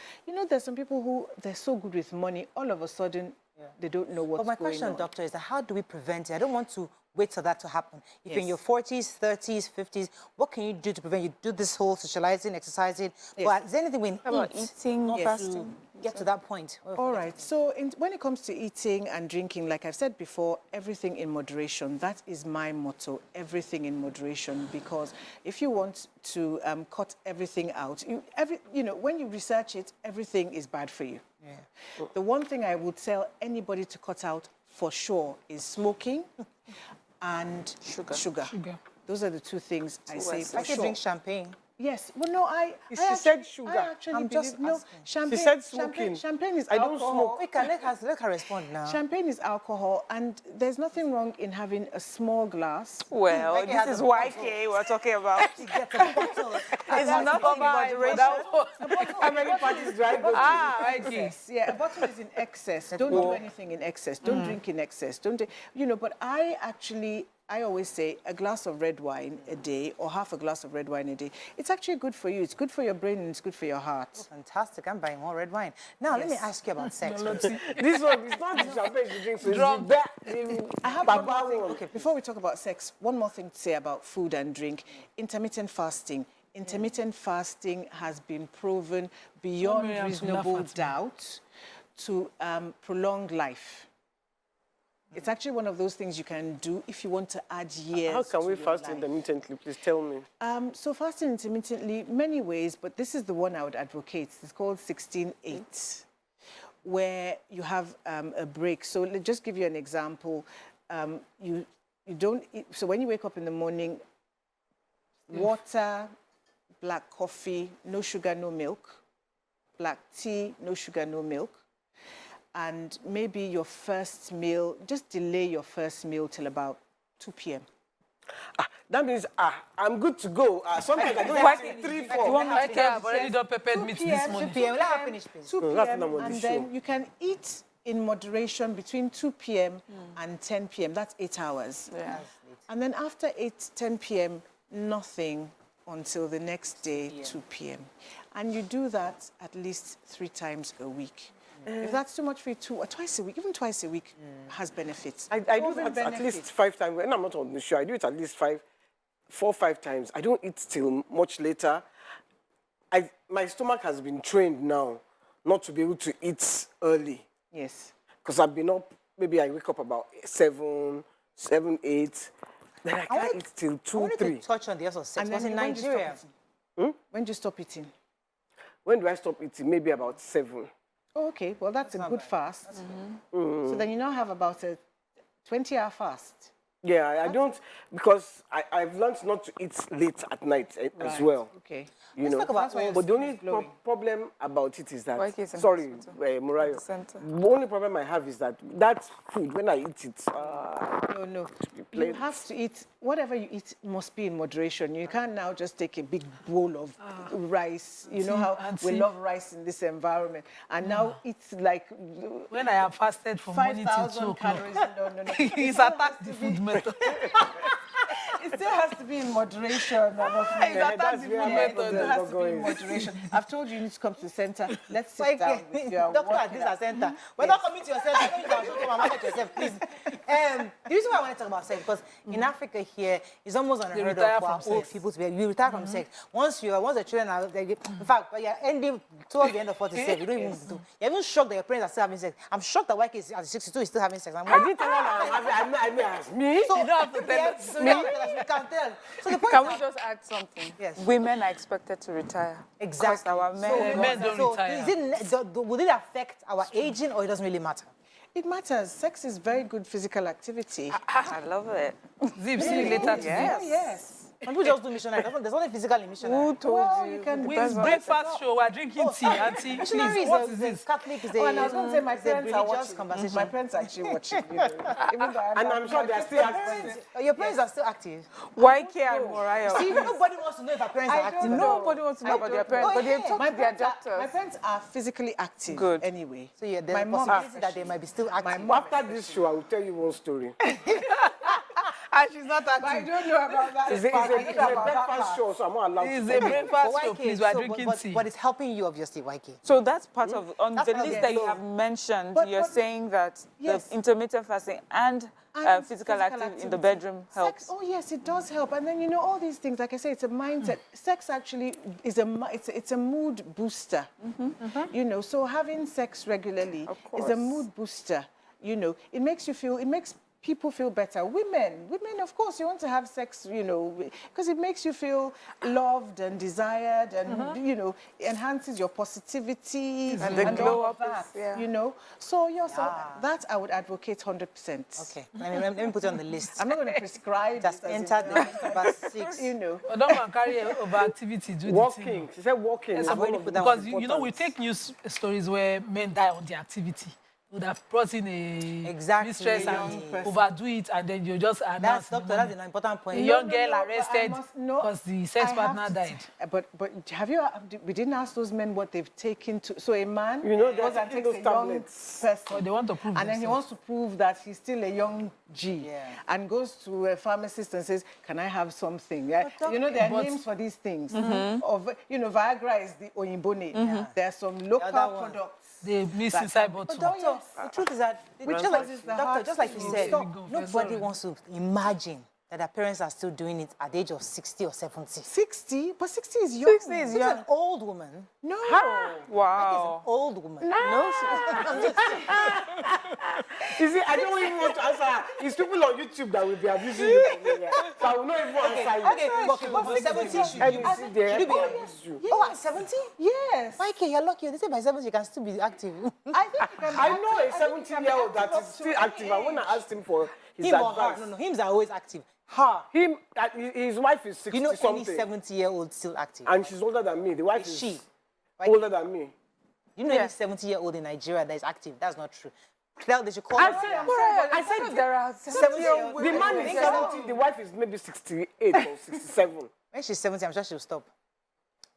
Speaker 7: there's some people who, they're so good with money, all of a sudden, they don't know what's going on.
Speaker 1: But my question, doctor, is that how do we prevent it? I don't want to wait for that to happen. If you're in your 40s, 30s, 50s, what can you do to prevent? You do this whole socializing, exercising, but is there anything we
Speaker 4: about eating, fasting?
Speaker 1: Get to that point.
Speaker 7: All right. So when it comes to eating and drinking, like I've said before, everything in moderation. That is my motto, everything in moderation. Because if you want to cut everything out, when you research it, everything is bad for you. Yeah. The one thing I would tell anybody to cut out for sure is smoking and sugar. Those are the two things I say for
Speaker 1: I can
Speaker 7: sure.
Speaker 1: drink champagne.
Speaker 7: Yes. Well, no,
Speaker 2: She said sugar.
Speaker 7: I actually
Speaker 1: I'm
Speaker 7: believe,
Speaker 1: just
Speaker 7: no,
Speaker 1: asking.
Speaker 7: champagne.
Speaker 2: She said smoking.
Speaker 7: Champagne is
Speaker 2: I don't
Speaker 7: alcohol.
Speaker 2: smoke.
Speaker 1: We can let her respond now.
Speaker 7: Champagne is alcohol, and there's nothing wrong in having a small glass.
Speaker 4: Well,
Speaker 1: Like it has
Speaker 4: this is
Speaker 1: a
Speaker 4: YK we're talking about.
Speaker 1: She gets a bottle.
Speaker 4: It's not in moderation.
Speaker 2: How many parties do I go to?
Speaker 7: Excess. Yeah, a bottle is in excess. Don't do anything in excess. Don't drink in excess. Don't, but I always say a glass of red wine a day or half a glass of red wine a day. It's actually good for you. It's good for your brain and it's good for your heart.
Speaker 1: Oh, fantastic. I'm buying more red wine. Now, let me ask you about sex.
Speaker 2: This one is not the champagne she drinks. It's that.
Speaker 7: I have one more thing. Okay, before we talk about sex, one more thing to say about food and drink. Intermittent fasting. Intermittent fasting has been proven beyond reasonable doubt to prolong life. It's actually one of those things you can do if you want to add years.
Speaker 2: How can we
Speaker 7: to your
Speaker 2: fast
Speaker 7: life.
Speaker 2: intermittently? Please tell me.
Speaker 7: So fasting intermittently, many ways, but this is the one I would advocate. It's called 16-8, where you have a break. So let's just give you an example. You don't eat, so when you wake up in the morning, water, black coffee, no sugar, no milk, black tea, no sugar, no milk. And maybe your first meal, just delay your first meal till about 2 p.m.
Speaker 2: That means I'm good to go. Sometimes I don't eat 3, 4.
Speaker 3: You want me to care? I've already done peppered meat this morning.
Speaker 1: 2 p.m. Let her finish, please.
Speaker 7: 2
Speaker 2: that's
Speaker 7: p.m.
Speaker 2: not what
Speaker 7: and
Speaker 2: they
Speaker 7: then
Speaker 2: show.
Speaker 7: you can eat in moderation between 2 p.m. and 10 p.m. That's 8 hours.
Speaker 4: Yeah.
Speaker 7: And then after 10 p.m., nothing until the next day, 2 p.m. And you do that at least 3 times a week. If that's too much for you, twice a week, even twice a week has benefits.
Speaker 2: I do that at least 5 times. When I'm not on the show, I do it at least 4 or 5 times. I don't eat till much later. My stomach has been trained now not to be able to eat early.
Speaker 7: Yes.
Speaker 2: Because I've been up, maybe I wake up about 7, 8. Then I can't eat till 2,
Speaker 1: I wanted
Speaker 2: 3.
Speaker 1: to touch on the issue of sex.
Speaker 7: And
Speaker 1: Was
Speaker 7: then
Speaker 1: in
Speaker 7: when do you stop
Speaker 1: Nigeria.
Speaker 7: eating? When do you stop eating?
Speaker 2: When do I stop eating? Maybe about 7.
Speaker 7: Oh, okay, well, that's a good fast. So then you now have about a 20-hour fast.
Speaker 2: Yeah, I don't, because I've learned not to eat late at night as well.
Speaker 7: Okay.
Speaker 2: You know,
Speaker 1: talk about
Speaker 2: but the only problem about it is that,
Speaker 4: Why is it
Speaker 2: sorry,
Speaker 4: hospital?
Speaker 2: Murayo,
Speaker 4: Center.
Speaker 2: the only problem I have is that food, when I eat it,
Speaker 7: No. You have to eat, whatever you eat must be in moderation. You can't now just take a big bowl of rice. You know how we love rice in this environment. And now it's like
Speaker 3: When I have fasted from morning till 2
Speaker 7: 5,000
Speaker 3: o'clock,
Speaker 7: calories. No.
Speaker 3: he's attacked the food method.
Speaker 7: It still has to be in moderation.
Speaker 2: that's where my
Speaker 7: It
Speaker 2: problem
Speaker 7: still has
Speaker 2: is
Speaker 7: to be in
Speaker 2: going.
Speaker 7: moderation. I've told you need to come to the center. Let's sit
Speaker 1: Like,
Speaker 7: down with you.
Speaker 1: doctor at this center. We're not coming to yourself. I know you can show come and manage yourself, please. The reason why I want to talk about sex, because in Africa here, it's almost unheard
Speaker 3: retire
Speaker 1: of for our
Speaker 3: from
Speaker 1: old
Speaker 3: sex.
Speaker 1: people to be, you retire from sex. Once the children are, in fact, but you're ending towards the end of 47, you don't even do. You're even shocked that your parents are still having sex. I'm shocked that YK is at 62 is still having sex.
Speaker 2: I didn't tell her that I mean, me.
Speaker 1: So,
Speaker 3: You don't have to tell us.
Speaker 1: So you don't have to tell us, we can tell. So the point
Speaker 4: Can
Speaker 1: is
Speaker 4: we just add something?
Speaker 1: Yes.
Speaker 4: Women are expected to retire.
Speaker 1: exactly.
Speaker 4: Because our men.
Speaker 3: men don't
Speaker 1: so
Speaker 3: retire.
Speaker 1: would it affect our aging or it doesn't really matter?
Speaker 7: It matters. Sex is very good physical activity.
Speaker 4: I love it.
Speaker 3: Zip, see you later today.
Speaker 7: Yes.
Speaker 1: Some people just do missionary. There's only physical in missionary.
Speaker 4: Who told
Speaker 7: Well,
Speaker 4: you?
Speaker 7: you can
Speaker 3: It's breakfast show. We're drinking tea. Auntie, please,
Speaker 1: Missionary
Speaker 3: what
Speaker 1: is
Speaker 3: is
Speaker 1: a
Speaker 3: this?
Speaker 1: Catholic is
Speaker 7: Oh, and I was going to say my
Speaker 1: it's a
Speaker 7: parents are
Speaker 1: religious
Speaker 7: watching.
Speaker 1: conversation.
Speaker 7: My parents are actually watching. Even though
Speaker 2: And I'm sure they're still active.
Speaker 1: Your parents are still active.
Speaker 4: YK and Moriah.
Speaker 1: See, nobody wants to know if our parents are active.
Speaker 4: Nobody wants to know about their parents, but they talk to their
Speaker 7: My
Speaker 4: doctors.
Speaker 7: parents are physically active.
Speaker 4: Good.
Speaker 7: Anyway.
Speaker 1: So yeah, there's
Speaker 7: My
Speaker 1: a
Speaker 7: mom-
Speaker 1: possibility that they might be still active.
Speaker 2: After this show, I will tell you one story.
Speaker 3: And she's not
Speaker 7: I
Speaker 3: active.
Speaker 7: don't know about that.
Speaker 2: It's a breakfast show, so I'm not allowed
Speaker 3: It's
Speaker 2: to.
Speaker 3: a breakfast
Speaker 1: But
Speaker 3: show,
Speaker 1: YK,
Speaker 3: please. We're
Speaker 1: so-
Speaker 3: drinking tea.
Speaker 1: but it's helping you, obviously, YK.
Speaker 4: So that's part of, on
Speaker 1: That's
Speaker 4: the
Speaker 1: part of
Speaker 4: list
Speaker 1: it.
Speaker 4: that you
Speaker 1: So-
Speaker 4: have mentioned,
Speaker 7: But-
Speaker 4: you're
Speaker 7: but-
Speaker 4: saying that
Speaker 7: Yes.
Speaker 4: the intermittent fasting and physical activity in the bedroom helps.
Speaker 7: Sex, oh yes, it does help. And then all these things. Like I say, it's a mindset. Sex actually is it's a mood booster. So having sex regularly is a mood booster. It makes you feel. It makes people feel better. Women, of course, you want to have sex, you know, because it makes you feel loved and desired and, you know, enhances your positivity
Speaker 4: And the
Speaker 7: all
Speaker 4: glow
Speaker 7: of
Speaker 4: up is-
Speaker 7: that,
Speaker 4: yeah.
Speaker 7: you know. So, so that I would advocate 100%.
Speaker 1: Okay, let me put it on the list.
Speaker 7: I'm not going to prescribe
Speaker 1: Just
Speaker 7: it as
Speaker 1: enter
Speaker 7: in,
Speaker 1: the number 6.
Speaker 7: you know.
Speaker 3: But don't man carry overactivity, do the
Speaker 2: Walking.
Speaker 3: thing.
Speaker 2: She said walking.
Speaker 3: Yes,
Speaker 2: is
Speaker 1: I've
Speaker 2: one
Speaker 1: already
Speaker 2: of
Speaker 1: put
Speaker 2: the
Speaker 1: that
Speaker 3: Because,
Speaker 1: one.
Speaker 3: you know, we take news stories where men die on the activity. Would have brought in a
Speaker 1: Exactly.
Speaker 3: mistress
Speaker 1: A
Speaker 3: and
Speaker 1: young person.
Speaker 3: overdo it, and then you just announce.
Speaker 1: That's doctor. That's an important
Speaker 3: A
Speaker 1: point.
Speaker 3: young
Speaker 7: No,
Speaker 3: girl
Speaker 7: but I
Speaker 3: arrested
Speaker 7: must-
Speaker 3: because the sex
Speaker 7: I have
Speaker 3: partner
Speaker 7: to
Speaker 3: died.
Speaker 7: But have you? We didn't ask those men what they've taken to. So a man
Speaker 2: You know, they're
Speaker 7: goes and
Speaker 2: taking
Speaker 7: takes
Speaker 2: those
Speaker 7: a young
Speaker 2: tablets.
Speaker 7: person,
Speaker 3: But they want to prove
Speaker 7: and then he
Speaker 3: themselves.
Speaker 7: wants to prove that he's still a young G,
Speaker 1: Yeah.
Speaker 7: and goes to a pharmacist and says, "Can I have something?" Yeah? You know, there are
Speaker 3: But-
Speaker 7: names for these things. Of you know, Viagra is the Oyinbo name. There are some local
Speaker 1: other one.
Speaker 7: products.
Speaker 3: They miss
Speaker 7: That
Speaker 3: inside
Speaker 7: can be-
Speaker 3: bottle.
Speaker 1: But doctor, the truth is that,
Speaker 7: Which
Speaker 1: just like,
Speaker 7: causes the
Speaker 1: doctor,
Speaker 7: heart
Speaker 1: just like you
Speaker 7: to
Speaker 1: said,
Speaker 3: stop.
Speaker 1: nobody wants to imagine that their parents are still doing it at the age of 60 or 70.
Speaker 7: 60, but 60 is young.
Speaker 4: 60 is
Speaker 1: She's
Speaker 4: young.
Speaker 1: an old woman.
Speaker 7: No.
Speaker 4: Wow.
Speaker 1: Old woman.
Speaker 4: No,
Speaker 2: You see, I don't even want to answer her. It's people on YouTube that will be abusing you for me. Yeah. So I will not even answer you.
Speaker 1: Okay, but for 70, should
Speaker 2: And
Speaker 1: you
Speaker 2: you see there,
Speaker 1: should you be
Speaker 2: abuse you.
Speaker 1: Oh, at 70?
Speaker 7: Yes.
Speaker 1: Okay, you're lucky. They say by 70 you can still be active.
Speaker 7: I think you can be
Speaker 2: I
Speaker 7: active.
Speaker 2: know a
Speaker 7: think you can be
Speaker 2: 17-year-old that
Speaker 7: active
Speaker 2: is
Speaker 7: up
Speaker 2: still
Speaker 7: to
Speaker 2: active. And when I asked him for his
Speaker 1: Him or her?
Speaker 2: advice,
Speaker 1: No, hims are always active. Her.
Speaker 2: him, his wife is 60
Speaker 1: You know any
Speaker 2: something,
Speaker 1: 70-year-old still active?
Speaker 2: and she's older than me. The wife
Speaker 1: Is
Speaker 2: is
Speaker 1: she?
Speaker 2: older than me.
Speaker 1: You know any 70-year-old in Nigeria that is active? That's not true. Well, they should call
Speaker 2: I
Speaker 1: her.
Speaker 2: said,
Speaker 4: I said there are
Speaker 1: 70-year-old.
Speaker 2: the man is 70, the wife is maybe 68 or 67.
Speaker 1: When she's 70, I'm sure she'll stop.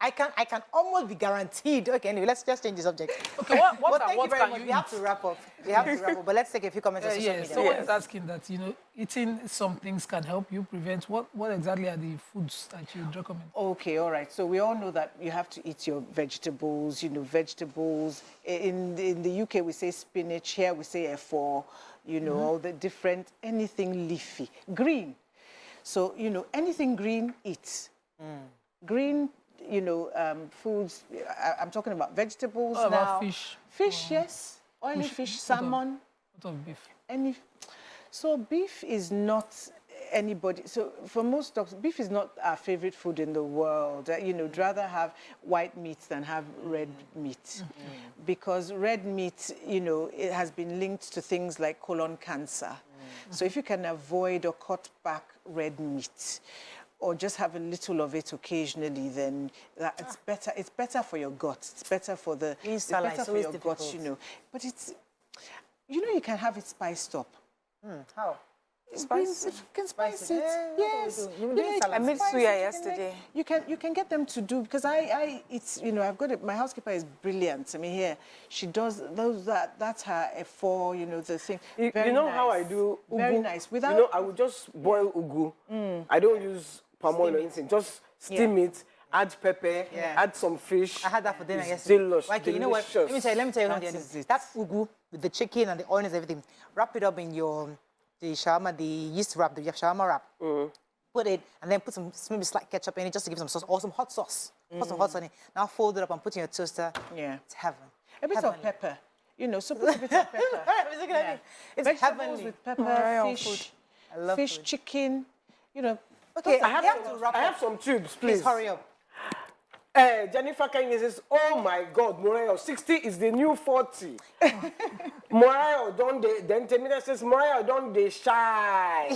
Speaker 1: I can almost be guaranteed. Okay, anyway, let's just change the subject.
Speaker 3: Okay, what
Speaker 1: But
Speaker 3: and
Speaker 1: thank
Speaker 3: what
Speaker 1: you very
Speaker 3: can
Speaker 1: much.
Speaker 3: you
Speaker 1: We have
Speaker 3: eat?
Speaker 1: to wrap up. We have to wrap up. But let's take a few comments on social
Speaker 3: Yes,
Speaker 1: media.
Speaker 3: someone is asking that, you know, eating some things can help you prevent. What exactly are the foods that you'd recommend?
Speaker 7: Okay, all right. So we all know that you have to eat your vegetables, you know, vegetables. In the UK, we say spinach. Here, we say F4, you know, all the different, anything leafy. Green. So, you know, anything green, eat. Green, you know, foods. I'm talking about vegetables
Speaker 3: What
Speaker 7: now.
Speaker 3: about fish?
Speaker 7: Fish, yes. Oily fish, salmon.
Speaker 3: What of beef?
Speaker 7: So beef is not anybody. So for most dogs, beef is not our favorite food in the world. You know, rather have white meat than have red meat, because red meat, you know, it has been linked to things like colon cancer. So if you can avoid or cut back red meat, or just have a little of it occasionally, then it's better. It's better for your gut. It's better for the. It's
Speaker 1: salad,
Speaker 7: better
Speaker 1: it's
Speaker 7: for
Speaker 1: always
Speaker 7: your gut,
Speaker 1: difficult.
Speaker 7: you know. But it's, you know, you can have it spiced up.
Speaker 1: How?
Speaker 7: Spice it. You can spice it.
Speaker 1: Yeah,
Speaker 7: Yes.
Speaker 1: what do we do? You mean
Speaker 7: can
Speaker 4: I made
Speaker 7: spice
Speaker 4: suya
Speaker 7: it. You can
Speaker 4: yesterday.
Speaker 7: You can get them to do, because it's, you know, I've got it. My housekeeper is brilliant. I mean, here she does those. That's her F4. You know, the thing.
Speaker 2: You
Speaker 7: Very
Speaker 2: know how I
Speaker 7: nice.
Speaker 2: do ugu?
Speaker 7: Very nice. Without,
Speaker 2: You know, I would just boil ugu. I don't use palm oil or anything. Just steam it, add pepper, add some fish.
Speaker 1: I had that for dinner
Speaker 2: It's
Speaker 1: yesterday.
Speaker 2: delicious.
Speaker 1: Okay, you know what? Let me tell you one of the
Speaker 7: That
Speaker 1: things.
Speaker 7: is it.
Speaker 1: That's ugu with the chicken and the onions and everything. Wrap it up in the shawarma, the yeast wrap, the shawarma wrap. Put it, and then put some maybe slight ketchup in it just to give some sauce, or some hot sauce. Put some hot sauce in it. Now fold it up and put it in your toaster.
Speaker 7: Yeah.
Speaker 1: It's heaven.
Speaker 7: a bit
Speaker 1: Heavenly.
Speaker 7: of pepper. You know, so put a bit of pepper. Yeah.
Speaker 1: It's
Speaker 7: Vegetables
Speaker 1: heavenly.
Speaker 7: with pepper,
Speaker 4: Mariah,
Speaker 7: fish,
Speaker 1: I love
Speaker 7: fish,
Speaker 1: food.
Speaker 7: chicken. You know.
Speaker 1: Okay,
Speaker 2: I have,
Speaker 1: we have to wrap
Speaker 2: I have
Speaker 1: up.
Speaker 2: some tubes,
Speaker 1: Please
Speaker 2: please.
Speaker 1: hurry up.
Speaker 2: Jennifer Kanye says, oh my God, Mariah, 60 is the new 40. Mariah, don't they, then Temida says, Mariah, don't they shy.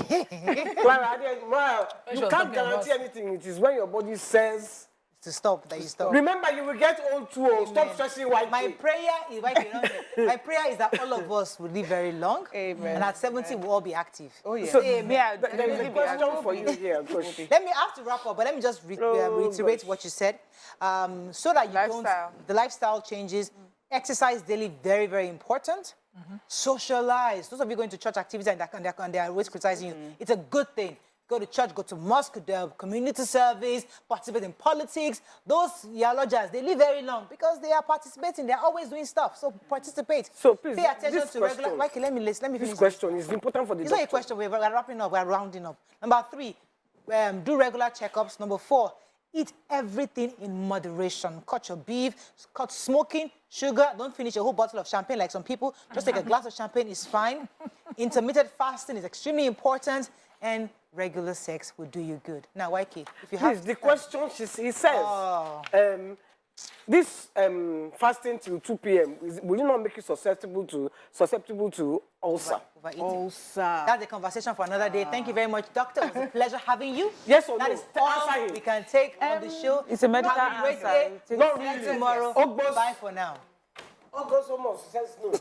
Speaker 2: Clara, Mariah,
Speaker 3: When she
Speaker 2: you
Speaker 3: was
Speaker 2: can't
Speaker 3: talking
Speaker 2: guarantee
Speaker 3: about-
Speaker 2: anything. It is when your body says,
Speaker 1: To stop, that you stop.
Speaker 2: remember, you will get old too. Oh, stop
Speaker 1: Amen.
Speaker 2: stressing white
Speaker 1: My
Speaker 2: cake.
Speaker 1: prayer is my prayer is that all of us will live very long.
Speaker 7: Amen.
Speaker 1: And at 70 we'll all be active.
Speaker 7: Oh yeah.
Speaker 2: So,
Speaker 4: Yeah,
Speaker 2: there is a question for you here, Coach.
Speaker 1: Let me have to wrap up, but let me just reiterate
Speaker 2: gosh.
Speaker 1: what you said. So that you
Speaker 4: Lifestyle.
Speaker 1: don't, the lifestyle changes. Exercise daily, very, very important. Socialize. Those of you going to church activities and they are always criticizing you. It's a good thing. Go to church, go to mosque, do community service, participate in politics. Those theologians, they live very long because they are participating. They're always doing stuff. So participate.
Speaker 2: So please,
Speaker 1: pay attention
Speaker 2: this
Speaker 1: to regular.
Speaker 2: question-
Speaker 1: Okay, let me finish.
Speaker 2: This question is important for the
Speaker 1: It's not a
Speaker 2: doctor.
Speaker 1: question. We're wrapping up. We're rounding up. Number 3, do regular checkups. Number 4, eat everything in moderation. Cut your beef, cut smoking, sugar. Don't finish a whole bottle of champagne like some people. Just take a glass of champagne is fine. Intermittent fasting is extremely important, and regular sex will do you good. Now, Waiki, if you have...
Speaker 2: Please, the question, he says, this fasting till 2 p.m., will you not make you susceptible to ulcer?
Speaker 1: Overeating.
Speaker 7: Ulcer.
Speaker 1: That's a conversation for another day. Thank you very much, Doctor. It was a pleasure having you.
Speaker 2: Yes or
Speaker 1: That
Speaker 2: no?
Speaker 1: is all we can take on the show.
Speaker 4: It's a medical
Speaker 1: Have a great
Speaker 4: answer.
Speaker 1: day.
Speaker 2: Not
Speaker 1: See you
Speaker 2: really.
Speaker 1: tomorrow.
Speaker 2: August.
Speaker 1: Bye for now.
Speaker 2: August almost says no.